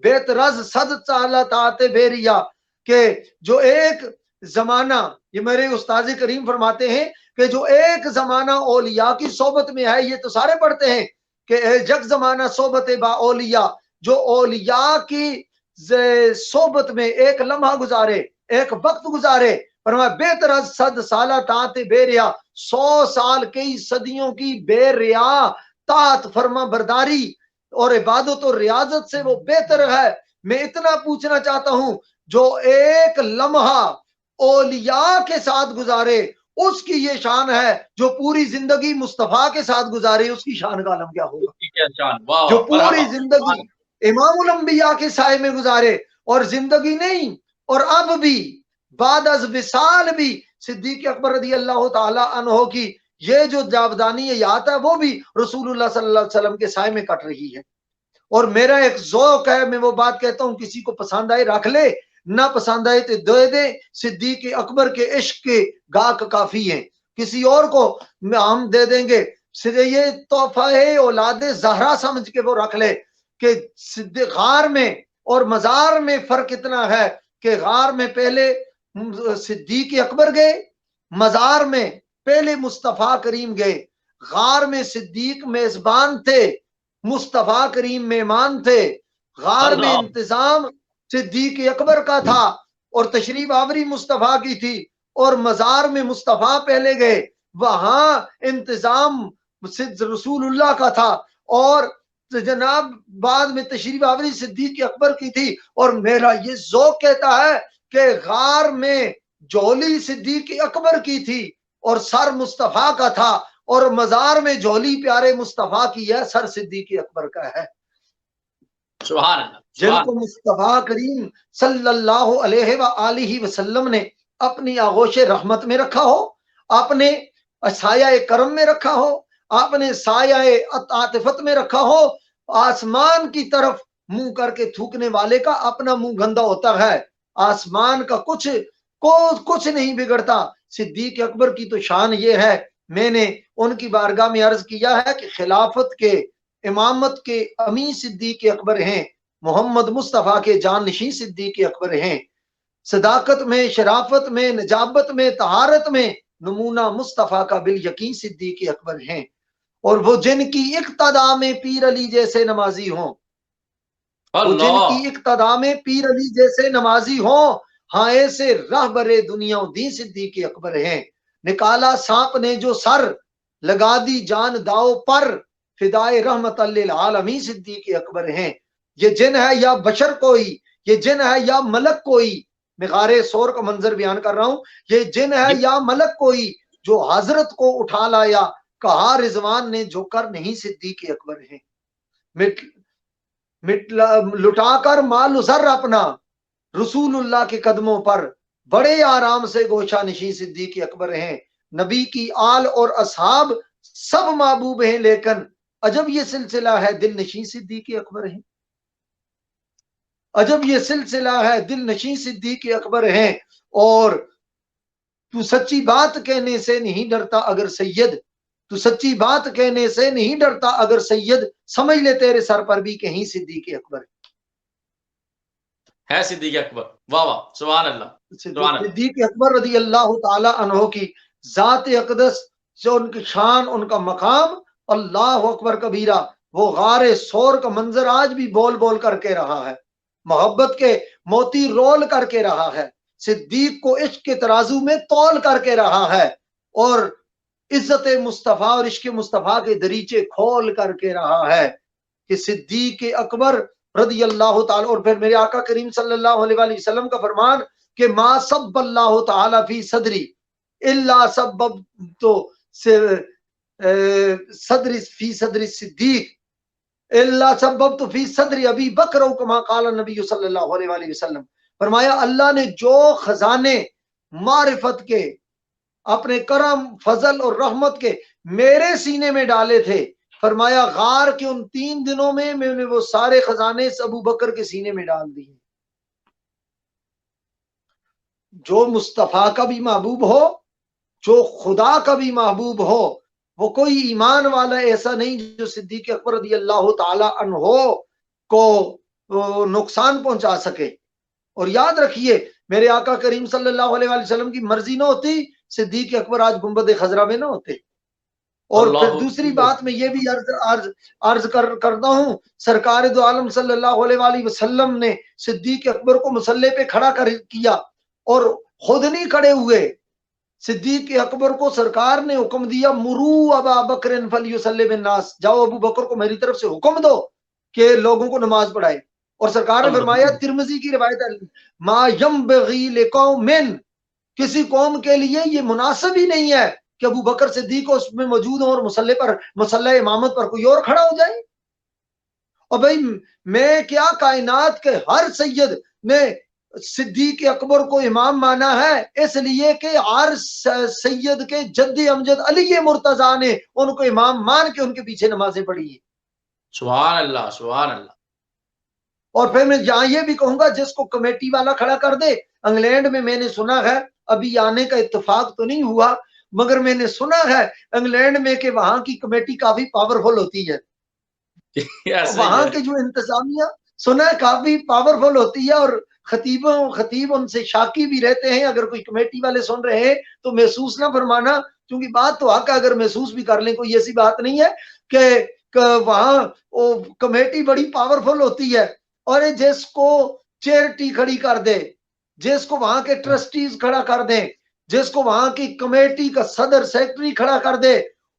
बेतरज सद चाला ताते बेरिया, के जो एक जमाना, ये मेरे उस्ताद करीम फरमाते हैं कि जो एक जमाना औलिया की सोबत में है, ये तो सारे पढ़ते हैं कि जग जमाना सोबत बाओलिया, जो औलिया की सोबत में एक लम्हा गुजारे, एक वक्त गुजारे, पर बेतरज सद साला ताते बेरिया, 100 साल कई सदियों की बेरिया तात फरमा बरदारी और इबादत और रियाजत से वो बेहतर है। मैं इतना पूछना चाहता हूं, जो एक लम्हा औलिया के साथ गुजारे उसकी ये शान है, जो पूरी जिंदगी मुस्तफा के साथ गुजारे उसकी शान का आलम क्या होगा। जो पूरी जिंदगी इमामुल अंबिया के साए में गुजारे और जिंदगी नहीं और अब भी बाद अज विसाल भी सिद्दीक अकबर रज़ी अल्लाह ताला अन्हो की ये जो जावदानी याद है वो भी रसूलुल्लाह सल्लल्लाहु अलैहि वसल्लम के साए में कट रही है। और मेरा एक ज़ौक़ है, मैं वो बात कहता हूँ, किसी को पसंद आए रख ले, ना पसंद आए तो दे दे। सिद्दीक अकबर के इश्क के गाक काफी हैं, किसी और को हम दे देंगे। ये तोहफा है औलादे ज़हरा समझ के वो रख ले कि गार में और मजार में फर्क इतना है कि गार में पहले सिद्दीक अकबर गए, मजार में पहले मुस्तफा करीम गए। गार में सिद्दीक मेजबान थे, मुस्तफा करीम मेहमान थे। गार में इंतजाम सिद्दीक अकबर का था और तशरीफ आवरी मुस्तफा की थी, और मजार में मुस्तफा पहले गए, वहां इंतजाम रसूलुल्लाह का था, और जनाब बाद में तशरीफ आवरी सिद्दीक अकबर की थी। और मेरा ये ज़ौक़ कहता है कि गार में झोली सिद्दीक अकबर की थी और सर मुस्तफा का था, और मजार में झोली प्यारे मुस्तफा की है, सर सिद्दीक अकबर का है। जिनको मुस्तफा करीम सल्लल्लाहु अलैहि वसल्लम ने अपनी आगोश रहमत में रखा हो, आपने साया करम में रखा हो, आपने साया आतिफत में रखा हो, आसमान की तरफ मुंह करके थूकने वाले का अपना मुंह गंदा होता है, आसमान का कुछ नहीं बिगड़ता। सिद्दीक अकबर की तो शान ये है, मैंने उनकी बारगाह में अर्ज किया है कि खिलाफत के इमामत के अमीर सिद्दीक अकबर हैं, मोहम्मद मुस्तफ़ा के जाननशीं सिद्दीक अकबर हैं। सदाकत में, शराफत में, नजाबत में, तहारत में नमूना मुस्तफ़ा का बिल यकीन सिद्दीक अकबर हैं। और वो जिनकी इक्तदा में पीर अली जैसे नमाजी हों, वो जिनकी इक्तदा में पीर अली जैसे नमाजी हों, हाँ ऐसे रहबरे दुनिया दी सिद्दीक अकबर हैं। निकाला सांप ने जो सर, लगा दी जान दाव पर, फिदाए रहमत लिल आलमीन सिद्दीक अकबर हैं। ये जिन है या बशर कोई, ये जिन है या मलक कोई, मैं गारे सोर का मंजर बयान कर रहा हूं, ये जिन है या मलक कोई जो हजरत को उठा लाया, कहा रिजवान ने जो कर नहीं सिद्दीक अकबर हैं। लुटाकर माल उजर अपना रसूलुल्लाह के कदमों पर, बड़े आराम से गोशा नशी सिद्दीक अकबर हैं। नबी की आल और असहाब सब महबूब हैं, लेकिन अजब ये सिलसिला है दिल नशी सिद्दीक अकबर हैं। अजब ये सिलसिला है दिल नशी सिद्दीक अकबर हैं। और तू सच्ची बात कहने से नहीं डरता अगर सैयद, तू सच्ची बात कहने से नहीं डरता अगर सैयद, समझ ले तेरे सर पर भी कहीं सिद्दीक अकबर है। सिद्दीक अकबर, वाह वाह, सुभान अल्लाह। सिद्दीक अकबर रज़ी अल्लाह ताला अन्हो की जात अक़दस जो उनकी शान, उनका मकाम, अल्लाह अकबर कबीरा, वो गारे सौर का मंजर आज भी बोल बोल करके रहा है, मोहब्बत के मोती रोल करके रहा है, सिद्दीक को इश्क के तराजू में तौल करके रहा है, और इज्जत मुस्तफ़ा और इश्क मुस्तफ़ा के दरीचे खोल करके रहा है कि सिद्दीक अकबर रज़ी अल्लाह ताला। और फिर मेरे आका करीम सल्लल्लाहु अलैहि वसल्लम का फरमान कि मा सब्बल्लाहु ताला फी सदरी इल्ला सब्बब तो सदरी फी सदरी सिद्दीक इल्ला सब्बब तो फी सदरी अबी बकर कमा काला नबी सल्लल्लाहु अलैहि वसल्लम। फरमाया अल्लाह ने जो खजाने मारिफत के, अपने करम, फजल और रहमत के मेरे सीने में डाले थे, फरमाया गार के उन 3 दिनों में मैंने वो सारे खजाने अबू बकर के सीने में डाल दिए। जो मुस्तफा का भी महबूब हो, जो खुदा का भी महबूब हो, वो कोई ईमान वाला ऐसा नहीं जो सिद्दीक अकबर रज़ी अल्लाह ताला अन्हो को नुकसान पहुंचा सके। और याद रखिए मेरे आका करीम सल्लल्लाहु अलैहि वसल्लम की मर्जी ना होती, सिद्दीक अकबर आज गुंबद खजरा में ना होते। और फिर दूसरी बात मैं ये भी अर्ज करता हूँ, सरकार दो आलम सल्लल्लाहु अलैहि वसल्लम ने सिद्दीक अकबर को मुसल्ले पे खड़ा कर किया और खुद नहीं खड़े हुए। सिद्दीक अकबर को सरकार ने हुक्म दिया, मुरू अबा बकर फलयुसल्लि बिन्नास, जाओ अबू बकर को मेरी तरफ से हुक्म दो कि लोगों को नमाज पढ़ाए। और सरकार ने फरमाया, तिरमिजी की रिवायत है, मा यंबगी लिकौमिन, किसी कौम के लिए ये मुनासिब ही नहीं है कि अबू बकर सिद्दीक उसमें मौजूद हो और मुसल्ला इमामत पर कोई और खड़ा हो जाए। और भाई मैं क्या, कायनात के हर सैयद ने सिद्दीक अकबर को इमाम माना है, इसलिए कि हर सैयद के जद्दी अमजद अली मुर्तजा ने उनको इमाम मान के उनके पीछे नमाजें पढ़ी है। सुभान अल्लाह, सुभान अल्लाह। और फिर मैं यहाँ ये भी कहूंगा, जिसको कमेटी वाला खड़ा कर दे, इंग्लैंड में मैंने सुना है, अभी आने का इत्तेफाक तो नहीं हुआ, मगर मैंने सुना है इंग्लैंड में कि वहां की कमेटी काफी पावरफुल होती है। वहां के जो इंतजामिया सुना है काफी पावरफुल होती है, और खतीब उनसे शाकी भी रहते हैं। अगर कोई कमेटी वाले सुन रहे हैं तो महसूस ना फरमाना, क्योंकि बात तो हक, अगर महसूस भी कर ले कोई ऐसी बात नहीं है कि वहां कमेटी बड़ी पावरफुल होती है, और जिसको चैरिटी खड़ी कर दे, जिसको वहां के ट्रस्टीज खड़ा कर दे, जिसको वहां की कमेटी का सदर सेक्रेटरी खड़ा कर दे,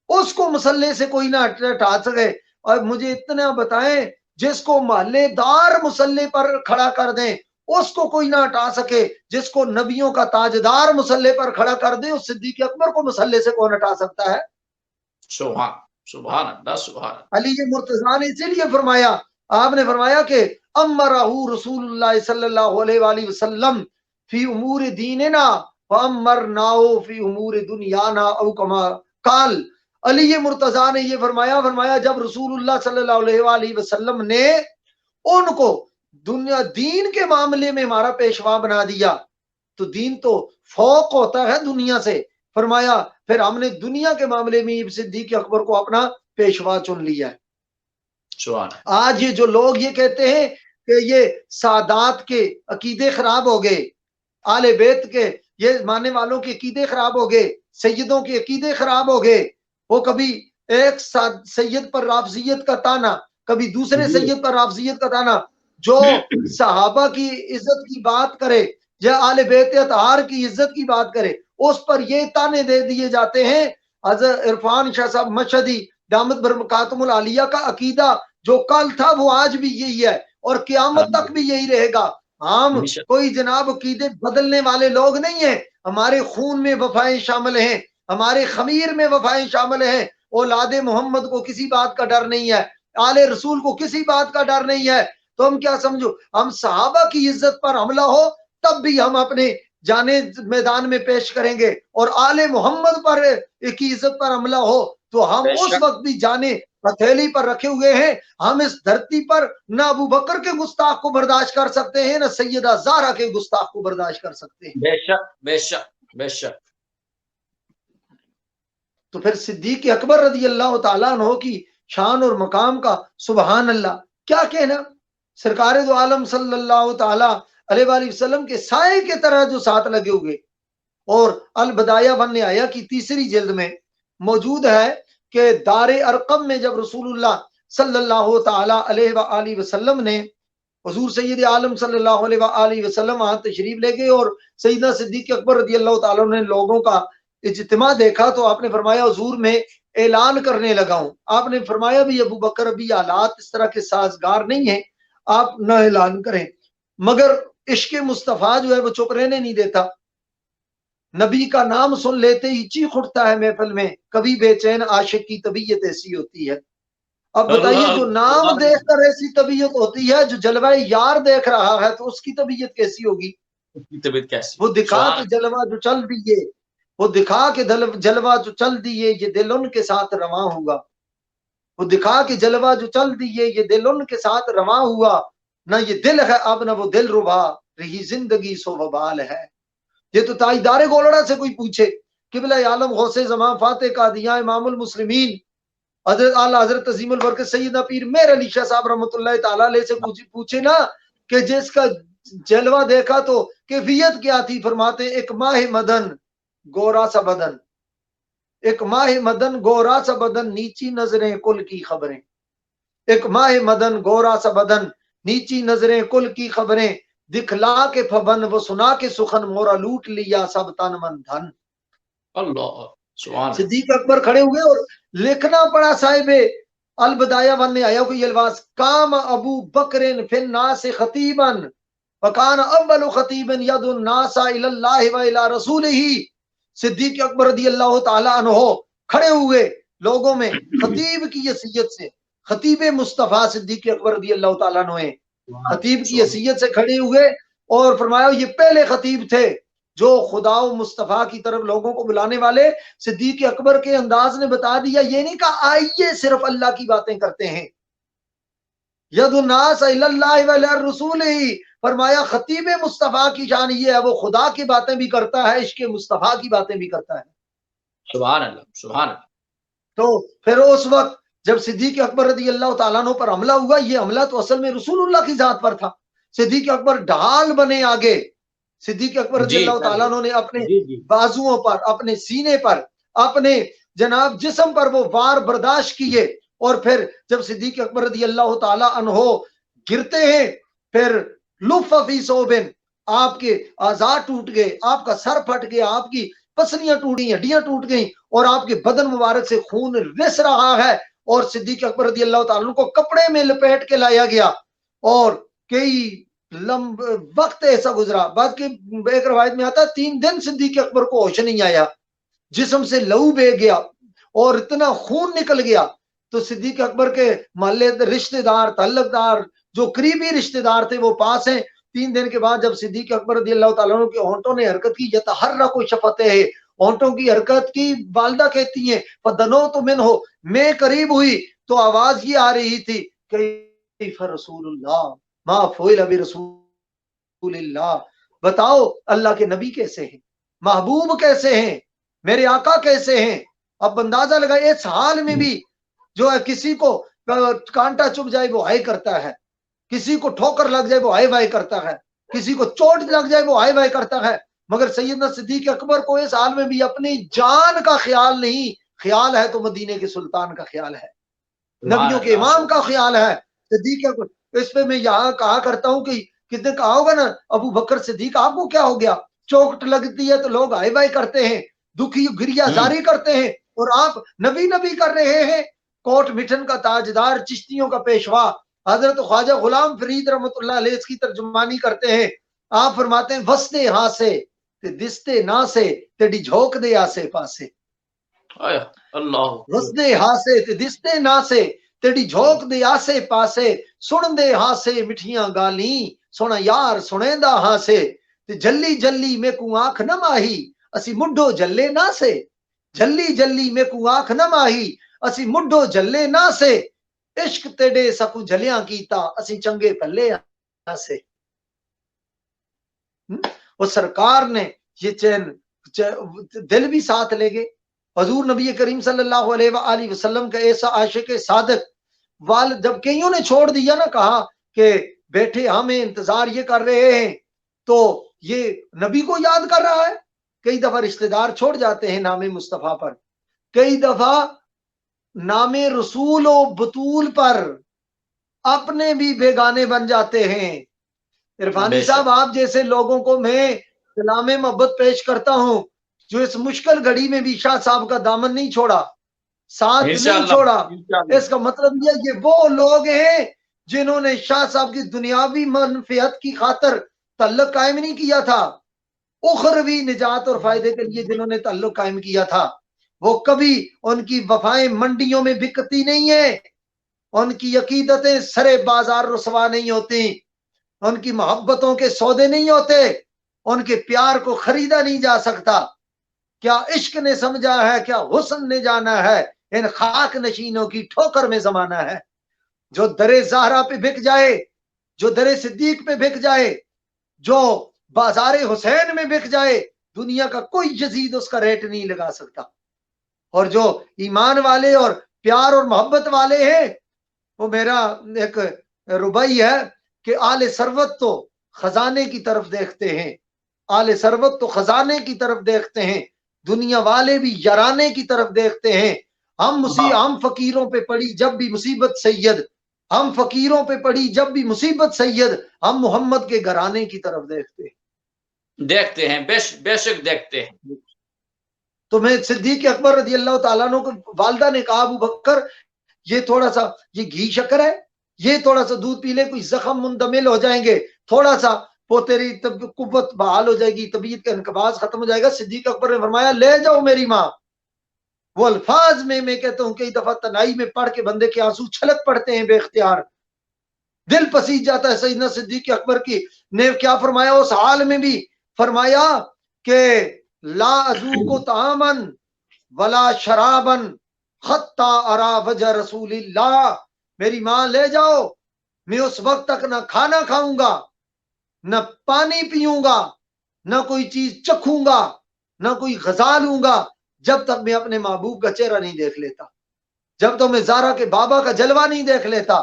उसको मसल्ले से कोई ना हटा सके। और मुझे इतना बताएं, जिसको महल्लेदार मुसल्ले पर खड़ा कर दें उसको कोई ना हटा सके, जिसको नबियों का ताजदार मुसल्ले पर खड़ा कर दे उस सिद्दीक अकबर को मुसल्ले से कौन हटा सकता है? सुभान, सुभान अल्लाह, सुभान। अली मुर्तजा ने इसीलिए फरमाया, आपने फरमाया कि अमरहू रसूलुल्लाह सल्लल्लाहु अलैहि वसल्लम फी उमूर दीनना व अमरनाहु फी उमूर दुनियाना औ कमा काल, अली मुर्तजा ने ये फरमाया जब रसूलुल्लाह सल्लल्लाहु अलैहि वसल्लम ने उनको दुनिया दीन के मामले में हमारा पेशवा बना दिया, तो दीन तो फौक होता है दुनिया से, फरमाया फिर हमने दुनिया के मामले में सिद्दीक अकबर को अपना पेशवा चुन लिया है। आज ये जो लोग ये कहते हैं कि ये सादात के अकीदे खराब हो गए, आले बैत के ये मानने वालों के अकीदे खराब हो गए, सैयदों के अकीदे खराब हो गए, वो कभी एक सैयद पर राफजियत का ताना, कभी दूसरे सैयद पर राफजियत का ताना, जो सहाबा की इज्जत की बात करे या आले बैत अतहार की इज्जत की बात करे, उस पर ये ताने दे दिए जाते हैं। हज़रत इरफान शाह साहब मशहदी दामद बरकातुहुल आलिया का अकीदा जो कल था वो आज भी यही है और क़यामत तक भी यही रहेगा। हम कोई जनाब अकीदे बदलने वाले लोग नहीं है, हमारे खून में वफाएं शामिल हैं, हमारे खमीर में वफाएं शामिल हैं। औलादे मोहम्मद को किसी बात का डर नहीं है, आले रसूल को किसी बात का डर नहीं है। तो हम क्या समझो, हम सहाबा की इज्जत पर हमला हो तब भी हम अपने जाने मैदान में पेश करेंगे, और आले मोहम्मद पर की इज्जत पर हमला हो तो हम उस वक्त भी जाने हथेली पर रखे हुए हैं। हम इस धरती पर न अबू बकर के गुस्ताख को बर्दाश्त कर सकते हैं, न सैयदा ज़हरा के गुस्ताख को बर्दाश्त कर सकते हैं। बेशक बेशक बेशक। तो फिर सिद्दीक अकबर रज़ी अल्लाह तआला अन्हु की शान और मकाम का सुबहान अल्लाह क्या कहना। सरकार दो आलम सल्लल्लाहु तआला अलैहि वसल्लम के साए के तरह जो साथ लगे हुए, और अल बदाया वन निहाया की तीसरी जिल्द में मौजूद है कि दारे अरकम में जब रसूलुल्लाह सल्लल्लाहु तआला अलैहि वसल्लम ने हुजूर सैयद आलम सल्लल्लाहु अलैहि वसल्लम वहां तशरीफ ले गए और सैयदना सिद्दीक अकबर रज़ी अल्लाह तआला ने लोगों का इज्तिमा देखा, तो आपने फरमाया हुजूर में ऐलान करने लगा हूं। आपने फरमाया भी अबू बकर अभी हालात इस तरह के साजगार नहीं है, आप न ऐलान करें, मगर इश्क मुस्तफा जो है वो चुप रहने नहीं देता। नबी का नाम सुन लेते ही चीख उठता है महफिल में, कभी बेचैन आशिक की तबीयत ऐसी होती है। अब बताइए, जो नाम देखकर ऐसी तबीयत होती है, जो जलवाए यार देख रहा है तो उसकी तबीयत कैसी होगी? तबीयत कैसी? वो दिखा के जलवा जो चल दिए, वो दिखा के जलवा जो चल दिए, ये दिल उनके साथ रवा हुआ। वो दिखा के जलवा जो चल दिए, ये दिल उनके साथ रवा हुआ। ना ये दिल है अब न वो दिल रुबा, रही जिंदगी सो वबाल है। ये तो ताजदारे गोलड़ा से कोई पूछे, किबला आलम गौसे ज़मां फाते कादियां इमामुल मुस्लिमीन हजरत आला हजरत अजीमुल बरकत सैयदना पीर मेर अली शाह साहब रहमतुल्लाह तआला अलैह से पूछे ना कि जिसका जलवा देखा तो कैफियत क्या थी, फरमाते एक माह मदन गोरा सा बदन, एक माह मदन गोरा सा बदन, नीची नजरें कुल की खबरें। एक माह मदन गोरा सा बदन, नीची नजरें कुल की खबरें, दिखला के फबन वो सुना के सुखन, मोरा लूट लिया सब तन मन धन। अल्लाह। सिद्दीक अकबर खड़े हुए और लिखना पड़ा साहिबे अल बदाया वन ने आया कोई अल्फाज, काम अबू बकरिन फिन नास खतीबन वकान अव्वल खतीबन यदुन नासा इलल्लाहि व इला रसूलिही। सिद्दीक अकबर रज़ी अल्लाह तआला अन्हु खड़े हुए लोगों में खतीब की हैसियत से, खतीब मुस्तफा सिद्दीक अकबर रज़ी अल्लाह तआला अन्हु है, खतीब की हैसियत से खड़े हुए और फरमाया ये पहले खतीब थे जो खुदा मुस्तफा की तरफ लोगों को बुलाने वाले। सिद्दीक अकबर के अंदाज ने बता दिया, ये नहीं कहा आइए सिर्फ अल्लाह की बातें करते हैं, यदुन्नास इलल्लाहि व इला रसूलिही, फरमाया खतीब मुस्तफा की शान ये है वो खुदा की बातें भी करता है, इश्क मुस्तफा की बातें भी करता है। सुभान अल्लाह सुभान अल्लाह। तो फिर उस वक्त जब सिद्दीक अकबर रज़ी अल्लाह तआला अन्हु पर हमला हुआ, ये हमला तो असल में रसूलुल्लाह की जात पर था। सिद्दीक अकबर ढाल बने आगे, सिद्दीक अकबर रज़ी अल्लाह तआला अन्हु ने अपने बाजुओं पर, अपने सीने पर, अपने जनाब जिस्म पर वो वार बर्दाश्त किए, और फिर जब सिद्दीक अकबर रज़ी अल्लाह तआला अन्हु गिरते हैं, फिर लुफ़ी सोबिन, आपके आज़ाद टूट गए, आपका सर फट गया, आपकी पसलियां टूटी, हड्डियां टूट गई और आपके बदन मुबारक से खून रिस रहा है, और सिद्दीक अकबर रज़ी अल्लाह तआला को कपड़े में लपेट के लाया गया, और कई वक्त ऐसा गुजरा, बाद की एक रवायत में आता है 3 दिन सिद्दीक अकबर को होश नहीं आया, जिस्म से लहू बह गया और इतना खून निकल गया। तो सिद्दीक अकबर के मोहल्ले रिश्तेदार, तल्लकदार, जो करीबी रिश्तेदार थे वो पास हैं। 3 दिन के बाद जब सिद्दीक अकबर रज़ी अल्लाह तआला अन्हु के होंठों ने हरकत की, यतहर्रकु शफतैहि, ओंटों की हरकत की। वालदा कहती है फदनो तो मिन हो, मैं करीब हुई तो आवाज ये आ रही थी कैफ रसूलुल्लाह मा फुइल बि रसूलिल्लाह, बताओ अल्लाह के नबी कैसे हैं, महबूब कैसे हैं, मेरे आका कैसे हैं। अब अंदाजा लगाए इस हाल में भी जो है किसी को कांटा चुभ जाए वो हाय करता है, किसी को ठोकर लग जाए वो हाय वाय करता है, किसी को चोट लग जाए वो हाय वाय करता है। मगर सैयदना सिद्दीक अकबर को इस हाल में भी अपनी जान का ख्याल नहीं, ख्याल है तो मदीने के सुल्तान का ख्याल है, नबियों के इमाम का ख्याल है। सिद्दीक अकबर, इस पे मैं यहाँ कहा करता हूँ कि किसने कहा होगा ना, अबू बकर सिद्दीक आपको क्या हो गया, चोट लगती है तो लोग हाय वाय करते हैं, दुखी गिरिया जारी करते हैं, और आप नबी नबी कर रहे हैं। कोट मिठन का ताजदार, चिश्तियों का पेशवा हजरत ख्वाजा गुलाम फरीद रहमतुल्लाह अलैह इसकी तर्जुमानी करते हैं। आप फरमाते हैं वसते हां से ते दिसते ना से तेरी झोंक दे आसे पासे, अल्लाह वसते हां से ते दिसते ना से तेरी झोंक दे आसे पासे, सुन दे हां से मिठियां गाली सोना यार सुनेंदा हां से, ते जल्ली जल्ली में को आंख न माही असी मुड्ढो जल्ले ना से, जल्ली जल्ली में को आंख न माही असी मुड्ढो जल्ले ना से, इश्क तेरे सकू जलियां कीता असी चंगे पल्ले से। और सरकार ने ये दिल भी साथ ले गए। हजूर नबी करीम सल्लल्लाहु अलैहि वसल्लम का ऐसा आशिक सादक वाल जब कईयों ने छोड़ दिया ना, कहा कि बैठे हमें इंतजार ये कर रहे हैं, तो ये नबी को याद कर रहा है। कई दफा रिश्तेदार छोड़ जाते हैं नामे मुस्तफा पर, कई दफा नामे रसूल और बतूल पर अपने भी बेगाने बन जाते हैं। इरफानी साहब, आप जैसे लोगों को मैं सलाम मोहब्बत पेश करता हूं जो इस मुश्किल घड़ी में भी शाह साहब का दामन नहीं छोड़ा, साथ नहीं छोड़ा। इसका मतलब ये वो लोग हैं जिन्होंने शाह साहब की दुनियावी मनफियत की खातर तल्लुक कायम नहीं किया था, उखरवी निजात और फायदे के लिए जिन्होंने तल्लुक कायम किया था, वो कभी उनकी वफाएं मंडियों में बिकती नहीं है, उनकी अकीदतें सरे बाजार रुसवा नहीं होती, उनकी मोहब्बतों के सौदे नहीं होते, उनके प्यार को खरीदा नहीं जा सकता। क्या इश्क ने समझा है, क्या हुस्न ने जाना है, इन खाक नशीनों की ठोकर में जमाना है। जो दरे ज़हरा पे बिक जाए, जो दरे सिद्दीक पे बिक जाए, जो बाजारे हुसैन में बिक जाए, दुनिया का कोई यजीद उसका रेट नहीं लगा सकता। और जो ईमान वाले और प्यार और मोहब्बत वाले हैं, वो मेरा एक रुबाई है कि आले सरवत तो खजाने की तरफ देखते हैं, आले सरवत तो खजाने की तरफ देखते हैं, दुनिया वाले भी याराने की तरफ देखते हैं। हम फकीरों पे पड़ी जब भी मुसीबत सैयद, हम फकीरों पे पड़ी जब भी मुसीबत सैयद, हम मोहम्मद के घराने की तरफ देखते हैं, बेशक देखते हैं। तो मैं सिद्दीक अकबर रज़ी अल्लाह तआला अन्हु को वालदा ने कहा, अबू बकर ये थोड़ा सा ये घी शक्कर है, ये थोड़ा सा दूध पी ले, कोई जख्म मुंदमिल हो जाएंगे, थोड़ा सा वो तेरी कुव्वत बहाल हो जाएगी, तबीयत का इनकबाज खत्म हो जाएगा। सिद्दीक अकबर ने फरमाया ले जाओ मेरी माँ। वो अल्फाज में मैं कहता हूँ कई दफा तनाई में पढ़ के बंदे के आंसू छलक पड़ते हैं बेख्तियार, दिल पसीज जाता है। सैयदना सिद्दीक अकबर की ने क्या फरमाया उस हाल में भी, फरमाया कि ला अज़ूक़ु तामन वला शराबन हत्ता अरा वजह रसूलिल्लाह, मेरी माँ ले जाओ, मैं उस वक्त तक ना खाना खाऊंगा, न पानी पीऊंगा, न कोई चीज चखूंगा, न कोई गजा लूंगा, जब तक मैं अपने महबूब का चेहरा नहीं देख लेता, जब तक मैं ज़ारा के बाबा का जलवा नहीं देख लेता।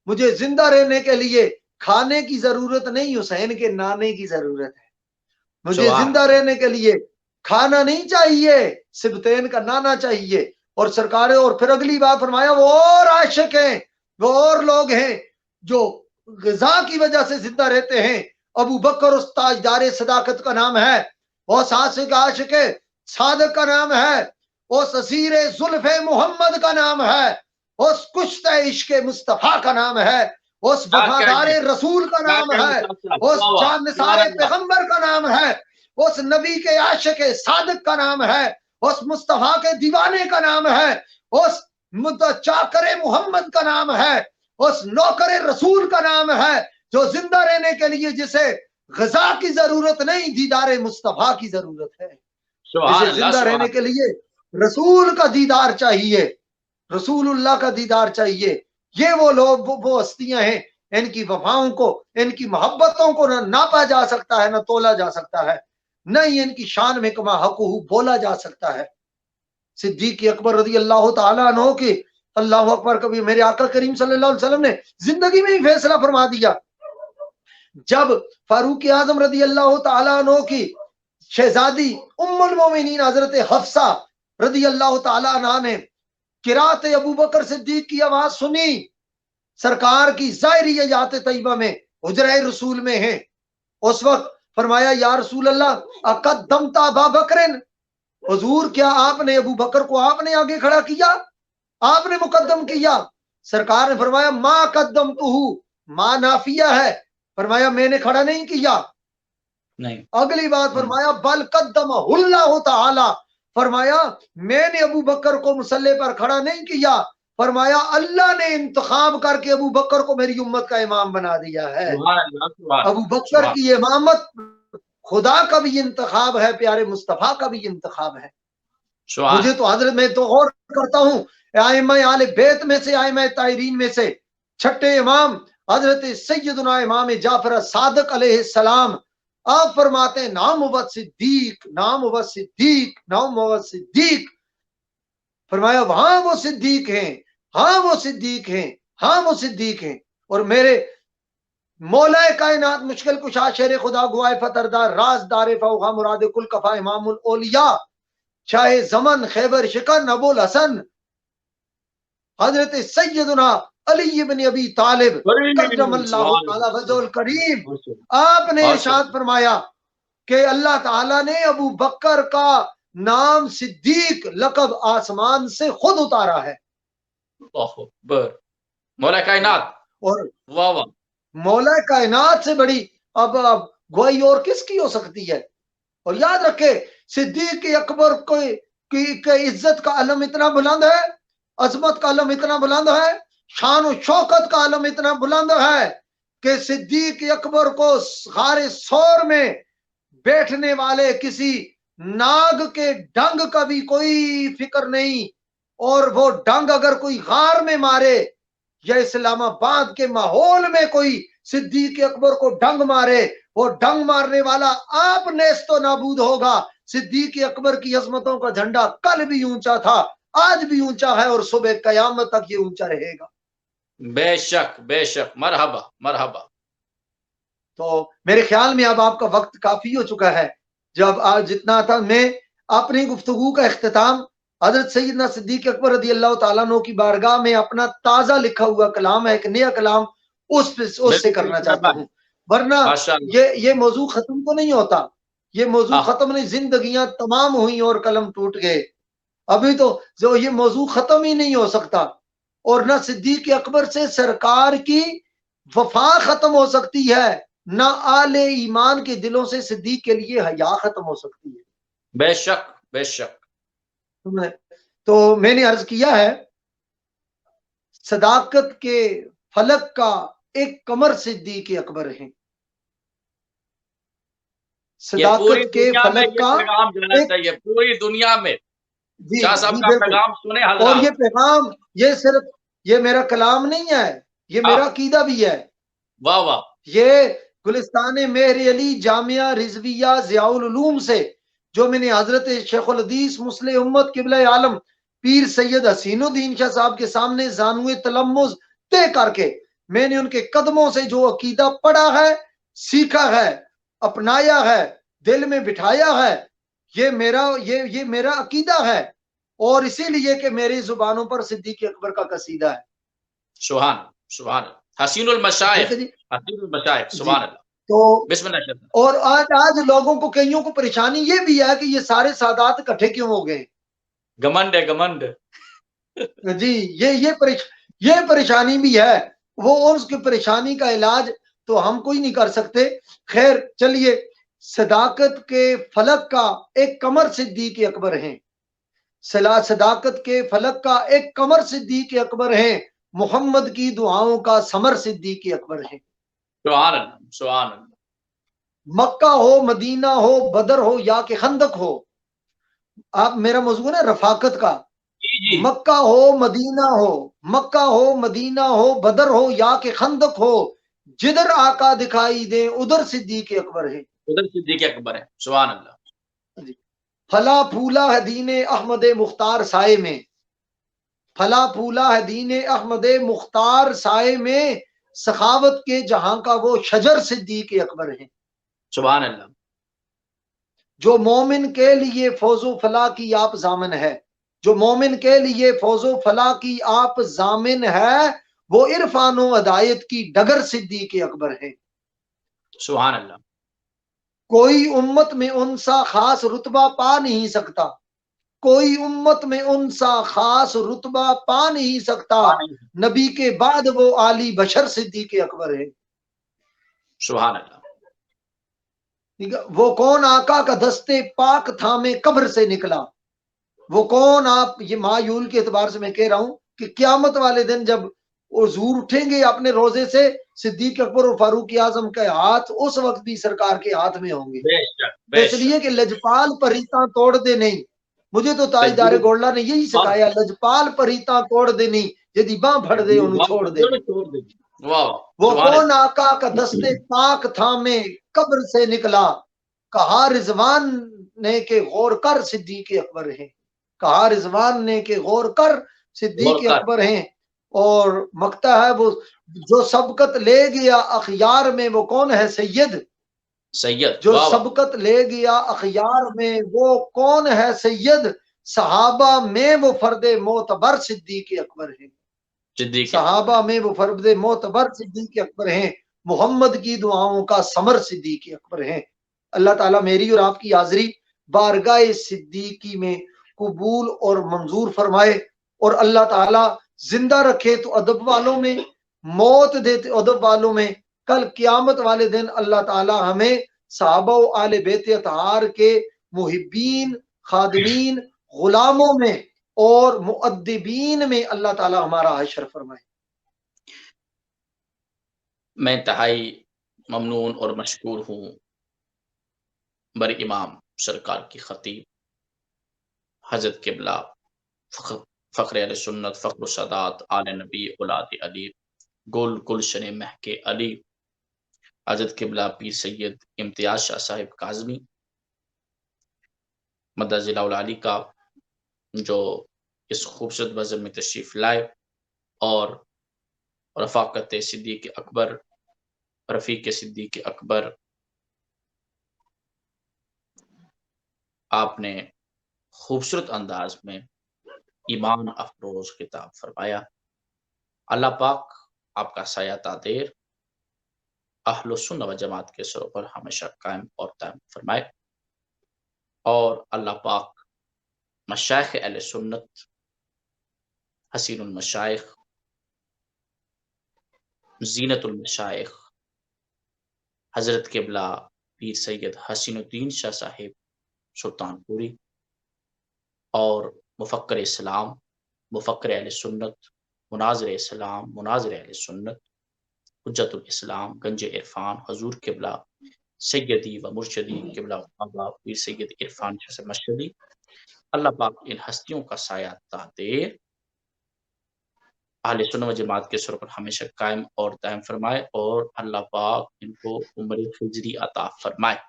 मुझे जिंदा रहने के लिए खाने की जरूरत नहीं, हुसैन के नाने की जरूरत है। मुझे जिंदा रहने के लिए खाना नहीं चाहिए, सिबतैन का नाना चाहिए। और सरकार, और फिर अगली बात फरमाया वो और आशिक हैं, वो और लोग हैं जो ग़िज़ा की वजह से जिंदा रहते हैं। अबू बकर उस ताजदार सदाकत का नाम है, उस आशिक आशिक सादक का नाम है, उस असीर जुल्फ़े मोहम्मद का नाम है, उस कुश्ते इश्क मुस्तफा का नाम है, उस वफादार रसूल का नाम है, उस जानसार पैगंबर का नाम है, उस नबी के आशिक सादक का नाम है, उस मुस्तफा के दीवाने का नाम है, उस चाकर मोहम्मद का नाम है, उस नौकर रसूल का नाम है, जो जिंदा रहने के लिए जिसे ग़िज़ा की जरूरत नहीं, दीदार मुस्तफा की जरूरत है। इसे जिंदा रहने के लिए रसूल का दीदार चाहिए, रसूलुल्लाह का दीदार चाहिए। ये वो लोग, वो हस्तियां हैं, इनकी वफाओं को, इनकी मोहब्बतों को न नापा जा सकता है, न तोला जा सकता है, न ही इनकी शान में कमा हकूहू बोला जा सकता है। सिद्दीक अकबर रज़ी अल्लाह तआला अन्हु की, अल्लाह अकबर, कभी मेरे आका करीम सल्लल्लाहु अलैहि वसल्लम ने जिंदगी में ही फैसला फरमा दिया। जब फारूक आजम रज़ी अल्लाह तआला अन्हु की शहजादी उम्मुल मोमिनीन हजरत हफ्सा रज़ी अल्लाह तआला अन्हा ने किरात अबू बकर सिद्दीक की आवाज सुनी, सरकार की ज़ाहिरी हयात तैयबा में हुजरा रसूल में है। उस वक्त फरमाया, या रसूल अल्लाह, अक़द्दमता अबा बकरिन, हुजूर क्या आपने अबू बकर को आपने आगे खड़ा किया, आपने मुकद्दम किया? सरकार ने फरमाया, मा कद्दमतुहु, मा नाफिया है, फरमाया मैंने खड़ा नहीं किया। नहीं। अगली बात फरमाया, बल कद्दमहुल्लाहु तआला, फरमाया मैंने अबू बकर को मुसल्ले पर खड़ा नहीं किया, फरमाया अल्लाह ने इंतखाब करके अबू बकर को मेरी उम्मत का इमाम बना दिया है। अबू बकर की इमामत खुदा का भी इंतखाब है, प्यारे मुस्तफा का भी इंतखाब है। मुझे तो हजरत, मैं तो और करता हूँ, आइमा आले बैत में से, आइमा ताहिरीन में से छठे इमाम हजरत सैयदना इमाम जाफर सादिक अलैहिस्सलाम, आप फरमाते हैं, नाम वत सिद्दीक, नाम वत सिद्दीक, नाम वत सिद्दीक। फरमाया वहां वो सिद्दीक हैं, हाँ वो सिद्दीक हैं, हाँ वो सिद्दीक हैं। और मेरे मौलाए कायनात, मुश्किल कुशा, शेर खुदा, गुआए फतरदार, राजदार फौहा, मुराद कुल कफा, इमामुल औलिया, शाहे जमन, खैबर शिकन, अबुल हसन हजरत सैयदना अली इब्न अबी तालिब कद्दमल्लाहु तआला वजहुल करीम, आपने इरशाद फरमाया कि अल्लाह ताला ने अबू बकर का नाम सिद्दीक लकब आसमान से खुद उतारा है। मौला कायनात, और वाह वाह, मौला कायनात से बड़ी अब गवाही और किसकी हो सकती है? और याद रखे, सिद्दीक अकबर की इज्जत का आलम इतना बुलंद है, अजमत का आलम इतना बुलंद है, शान और शौकत का आलम इतना बुलंद है कि सिद्दीक अकबर को गारे सौर में बैठने वाले किसी नाग के डंग का भी कोई फिक्र नहीं। और वो डंग अगर कोई गार में मारे, या इस्लामाबाद के माहौल में कोई सिद्दीक अकबर को डंग मारे, वो डंग मारने वाला आप नेस्तो नाबूद होगा। सिद्दीक अकबर की अजमतों का झंडा कल भी ऊंचा था, आज भी ऊंचा है, और सुबह कयामत तक ये ऊंचा रहेगा। बेशक बेशक, मरहबा मरहबा। तो मेरे ख्याल में अब आपका वक्त काफी हो चुका है। जब आज जितना था, मैं अपनी गुफ्तगू का इख्तिताम हजरत सैयदना सिद्दीक अकबर रज़ी अल्लाह तआला अन्हु की बारगाह में अपना ताजा लिखा हुआ कलाम है, एक नया कलाम, उससे करना चाहता हूँ। वरना ये मौजू खत्म तो नहीं होता, ये मौजू खत्म नहीं, जिंदगियां तमाम हुई और कलम टूट गए। अभी तो जो ये मौजू खत्म ही नहीं हो सकता। और ना सिद्दीक अकबर से सरकार की वफा खत्म हो सकती है, ना आले ईमान के दिलों से सिद्दीक के लिए हया खत्म हो सकती है। बेशक बेशक। तो मैंने अर्ज किया है, सदाकत के फलक का एक कमर सिद्दीक अकबर है। सदाकत के फलक का पैगाम जाना चाहिए पूरी दुनिया में। शाह साहब का पैगाम सुने हज़रात। और ये पैगाम, ये सिर्फ ये मेरा कलाम नहीं है, ये मेरा अकीदा भी है। वाह वाह। ये गुलिस्तान मेहर अली जामिया रिजविया ज़ियाउल उलूम से, जो मैंने हजरत शेखुल हदीस मुस्लिम उम्मत किबला आलम पीर सैयद हसीनुद्दीन शाह साहब के सामने जानुए तलम्मुज़ तय करके मैंने उनके कदमों से जो अकीदा पढ़ा है, सीखा है, अपनाया है, दिल में बिठाया है, ये मेरा अकीदा है। और इसीलिए कि मेरी जुबानों पर सिद्दीक अकबर का कसीदा है। सुभान सुभान, हसीनुल मशाइख, हसीनुल मशाइख, सुभान अल्लाह। तो बिस्मिल्लाह। और आज लोगों को, कईयों को परेशानी ये भी है कि ये सारे सादात इकट्ठे क्यों हो गए? घमंड है, घमंड जी, ये परेशानी भी है। वो उसकी परेशानी का इलाज तो हम कोई नहीं कर सकते। खैर चलिए, सदाकत के फलक का एक कमर सिद्दीक अकबर हैं। सदाकत के फलक का एक कमर सिद्दीक अकबर हैं। मोहम्मद की दुआओं का समर सिद्दीक अकबर हैं। सुभान अल्लाह, सुभान अल्लाह। मक्का हो, मदीना हो, बदर हो या कि खंदक हो, आप, मेरा मौजूद है रफाकत का। जी जी। मक्का हो मदीना हो, मक्का हो मदीना हो, बदर हो या के खंदक हो, जिधर आका दिखाई दे उधर सिद्दीक अकबर है। उधर सिद्दीक अकबर है, सुभान अल्लाह। फला फूला है दीने अहमद मुख्तार साए में, फला फूला है दीने अहमद मुख्तार साए में, सखावत के जहां का वो शजर सिद्दीक अकबर है। सुभान अल्लाह। जो मोमिन के लिए फौजो फला की आप जामिन है, जो मोमिन के लिए फौजो फला की आप जामिन है, वो इरफानो अदायत की डगर सिद्दीक अकबर है। सुभान अल्लाह। कोई उम्मत में उनसा खास रुतबा पा नहीं सकता, कोई उम्मत में उनसा खास रुतबा पा नहीं सकता, नबी के बाद वो आली बशर सिद्दीक अकबर है। सुभान अल्लाह। वो कौन आका का दस्ते पाक थामे कब्र से निकला, वो कौन, आप ये मायूल के एतबार से मैं कह रहा हूं कि क्यामत वाले दिन जब हुजूर उठेंगे अपने रोजे से, सिद्दीक अकबर और फारूक आजम के हाथ उस वक्त भी सरकार के हाथ में होंगे। बेशक तो इसलिए बेशक। कि लजपाल परीता तोड़ दे नहीं, मुझे तो ताजदारे तजदीद गोल्ला ने यही सिखाया, लजपाल परीता तोड़ दे नहीं, यदि बां फड़ दे उन्हें छोड़ दे नहीं। छोड़ दे। वाह। वो सुभान कौन अल्लाह। आका का दस्ते पाक थामे कब्र से निकला, कहा रिजवान ने के गौर कर सिद्दीक अकबर है, कहा रिजवान ने के गौर कर गौर सिद्दीक कर। अकबर हैं। और मकता है वो जो सबकत ले गया अखयार में, वो कौन है सैयद, सैयद। जो वाह वाह। सबकत ले गया अखयार में वो कौन है सैयद, सहाबा में वो फर्दे मोतबर सिद्दीक अकबर है, सिद्दीक अकबर सहाबा है। में वो फर्दे मोतबर सिद्दीक अकबर हैं, मोहम्मद की दुआओं का समर सिद्दीक अकबर हैं। अल्लाह ताला मेरी और आपकी हाजिरी बारगाह सिद्दीकी में कबूल और मंजूर फरमाए, और अल्लाह ताला जिंदा रखे तो अदब वालों में, मौत देते अदब वालों में। कल क्यामत वाले दिन अल्लाह ताला हमें सहाबा आले बेत अतहार के मुहिब्बीन, खादिमीन, गुलामों में और मुअद्दिबीन में अल्लाह ताला हमारा हशर फरमाए। मैं इंतहाई ममनून और मशकूर हूँ बर इमाम सरकार की खतीब हजरत किबला फ़ख्र अहले सुन्नत फ़ख्र सदात आले नबी औलाद अली गुल गुलशन महके अली हजरत किबला पीर सैयद इम्तियाज शाह साहिब काज़मी मदजिल अली का, जो इस खूबसूरत बज़म में तशरीफ़ लाए और रफ़ाकत सिद्दीक़ अकबर, रफ़ीक सिद्दीक़ अकबर, आपने खूबसूरत अंदाज में ईमान अफरोज खिताब फरमाया। अल्लाह पाक आपका साया तादेर अहल सुन्नत व जमात के सरों पर हमेशा कायम और दायम फरमाए, और अल्लाह पाक मशाइख अहले सुन्नत, हसीनुल मशाइख, जीनतुल मशाइख हजरत किबला पीर सैयद हसीनुद्दीन शाह साहिब सुल्तानपुरी और मुफक्कर इस्लाम, मुफक्कर अहले सुन्नत, मुनाज़िर इस्लाम, मुनाज़िर अहले सुन्नत, हुज्जतुल इस्लाम, गंज इरफान हजूर किबला सैयदी व मुर्शदी किबला बाबा पीर सैयद इरफान शाह मशहदी, अल्लाह पाक इन हस्तियों का साया तादेर अहले सुन्नत व जमात के सर पर हमेशा कायम और दायम फरमाए, और अल्लाह पाक इनको उम्र हिजरी अता फरमाए।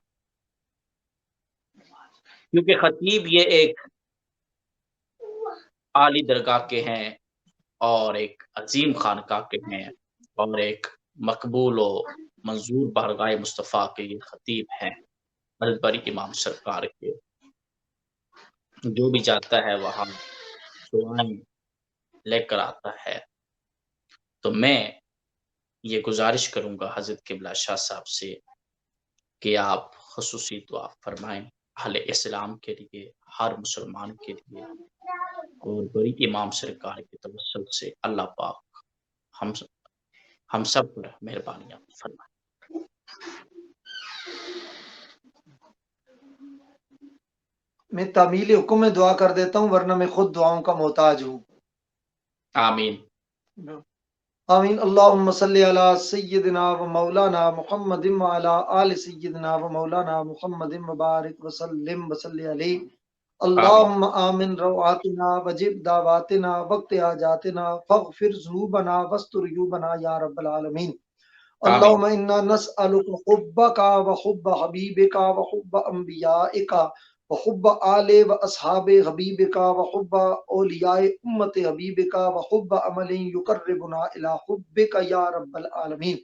क्योंकि खतीब ये एक आली दरगाह के हैं और एक अजीम खानका के हैं और एक मकबूल व मंजूर बारगाह मुस्तफ़ा के ये खतीब हैं, हज़रत बरी इमाम सरकार के। जो भी जाता है वहाँ दुआएं लेकर आता है। तो मैं ये गुजारिश करूंगा हज़रत किबला शाह साहब से कि आप ख़ुसूसी दुआ फरमाएं अहले इस्लाम के लिए, हर मुसलमान के लिए, और बड़ी इमाम सरकार की तवस्सुल से अल्लाह पाक हम सब पर मेहरबानियां फरमाए। मैं तामील हुक्म में दुआ कर देता हूँ, वरना मैं खुद दुआओं का मोहताज हूँ। आमीन। आमीन। अल्लाहुम्मा सल्ली अला सय्यिदिना व मौलाना मुहम्मदिन व अला आलि सय्यिदिना व मौलाना मुहम्मदिन व बारिक व सल्लिम व सल्ली अलैहि अल्लाहुम्मा आमिन रवातिना वजिब दावातिना वक्त आजातिना फगफिर ज़ुनूबना वस्तुर युबना या रब्बल आलमीन। अल्लाहुम्मा इन्ना नस्अलुका हुब्बका व हुब्ब हबीबिका व हुब्ब अंबियाइका व हुब्ब आले व अस्हाबे हबीबिका व हुब्ब औलियाए उम्मते हबीबिका व हुब्ब अमलिन युकर्रिबुना इला हुब्बिका या रब्बल आलमीन।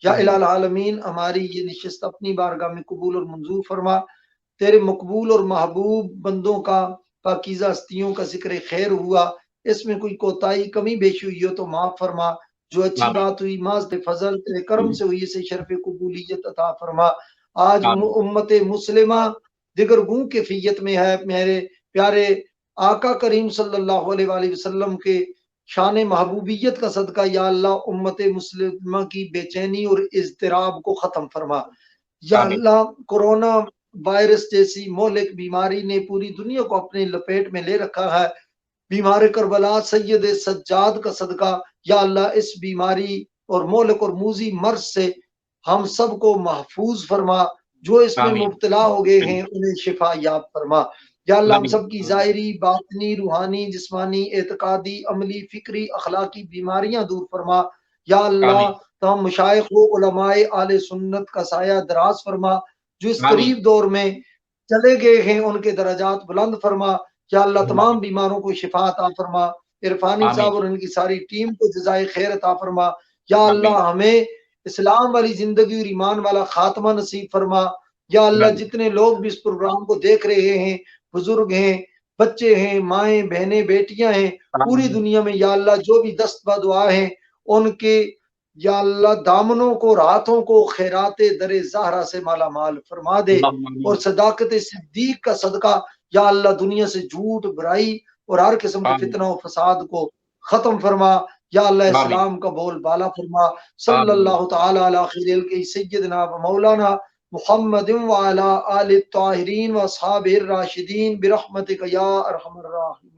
या इलाल आलमीन, हमारी ये निशिस्त अपनी बारगाह में कबूल और मंजूर फरमा। तेरे मकबूल और महबूब बंदों का पाकीज़ा हस्तियों का जिक्र खैर हुआ, इसमें कोई कोताही कमी बेशी हुई हो तो माफ फरमा। जो अच्छी बात हुई माज़ फजल तेरे करम से हुई, इसे शर्फ कबूलियत अता फरमा। आज उम्मत मुस्लिमा दिगर गूं कैफियत में है। मेरे प्यारे आका करीम सल्लल्लाहु अलैहि वसल्लम के शान महबूबियत का सदका या अल्लाह उम्मत मुस्लिमा की बेचैनी और इज़्तिराब को ख़त्म फरमा। या अल्लाह कोरोना वायरस जैसी मोहलिक बीमारी ने पूरी दुनिया को अपने लपेट में ले रखा है। बीमार करबला सैयद सज्जाद का सदका या अल्लाह इस बीमारी और मोहलिक और मूजी मर्ज से हम सबको महफूज फरमा। जो इसमें मुब्तला हो गए हैं उन्हें शिफा याब फरमा। या अल्लाह हम सबकी ज़ाहिरी, बातनी, रूहानी, जिस्मानी, एतकादी, अमली, फिक्री, अखलाकी बीमारियां दूर फरमा। या अल्लाह तमाम मशाइख व उलमाए आले सुन्नत का साया दराज फरमा। जो इस करीब दौर में चले गए हैं उनके दर्जात बुलंद फरमा। या अल्लाह तमाम बीमारों को शिफा अता फरमा। इरफानी साहब और उनकी सारी टीम को जज़ाए खैर अता फरमा। या अल्लाह हमें इस्लाम वाली जिंदगी और ईमान वाला खात्मा नसीब फरमा। या अल्लाह जितने लोग भी इस प्रोग्राम को देख रहे हैं, बुजुर्ग हैं, बच्चे हैं, माएँ बहनें बेटियां हैं, पूरी दुनिया में या अल्लाह जो भी दस्तबा दुआ हैं उनके या अल्लाह दामनों को, रातों को खैराते दरे ज़हरा से माला माल फरमा दे। और सदाकत सिद्दीक का सदका या अल्लाह दुनिया से झूठ, बुराई और हर किस्म के फितना और फसाद को खत्म फरमा। या अल्लाह इस्लाम का बोल बाला फरमा। सल्लल्लाहु तआला अला खैरिल के सय्यदना व मौलाना मुहम्मदिन व अला आलित ताहिरीन व अस्हाबिर राशिदीन बिरहमतिका या अरहमर राहिमीन।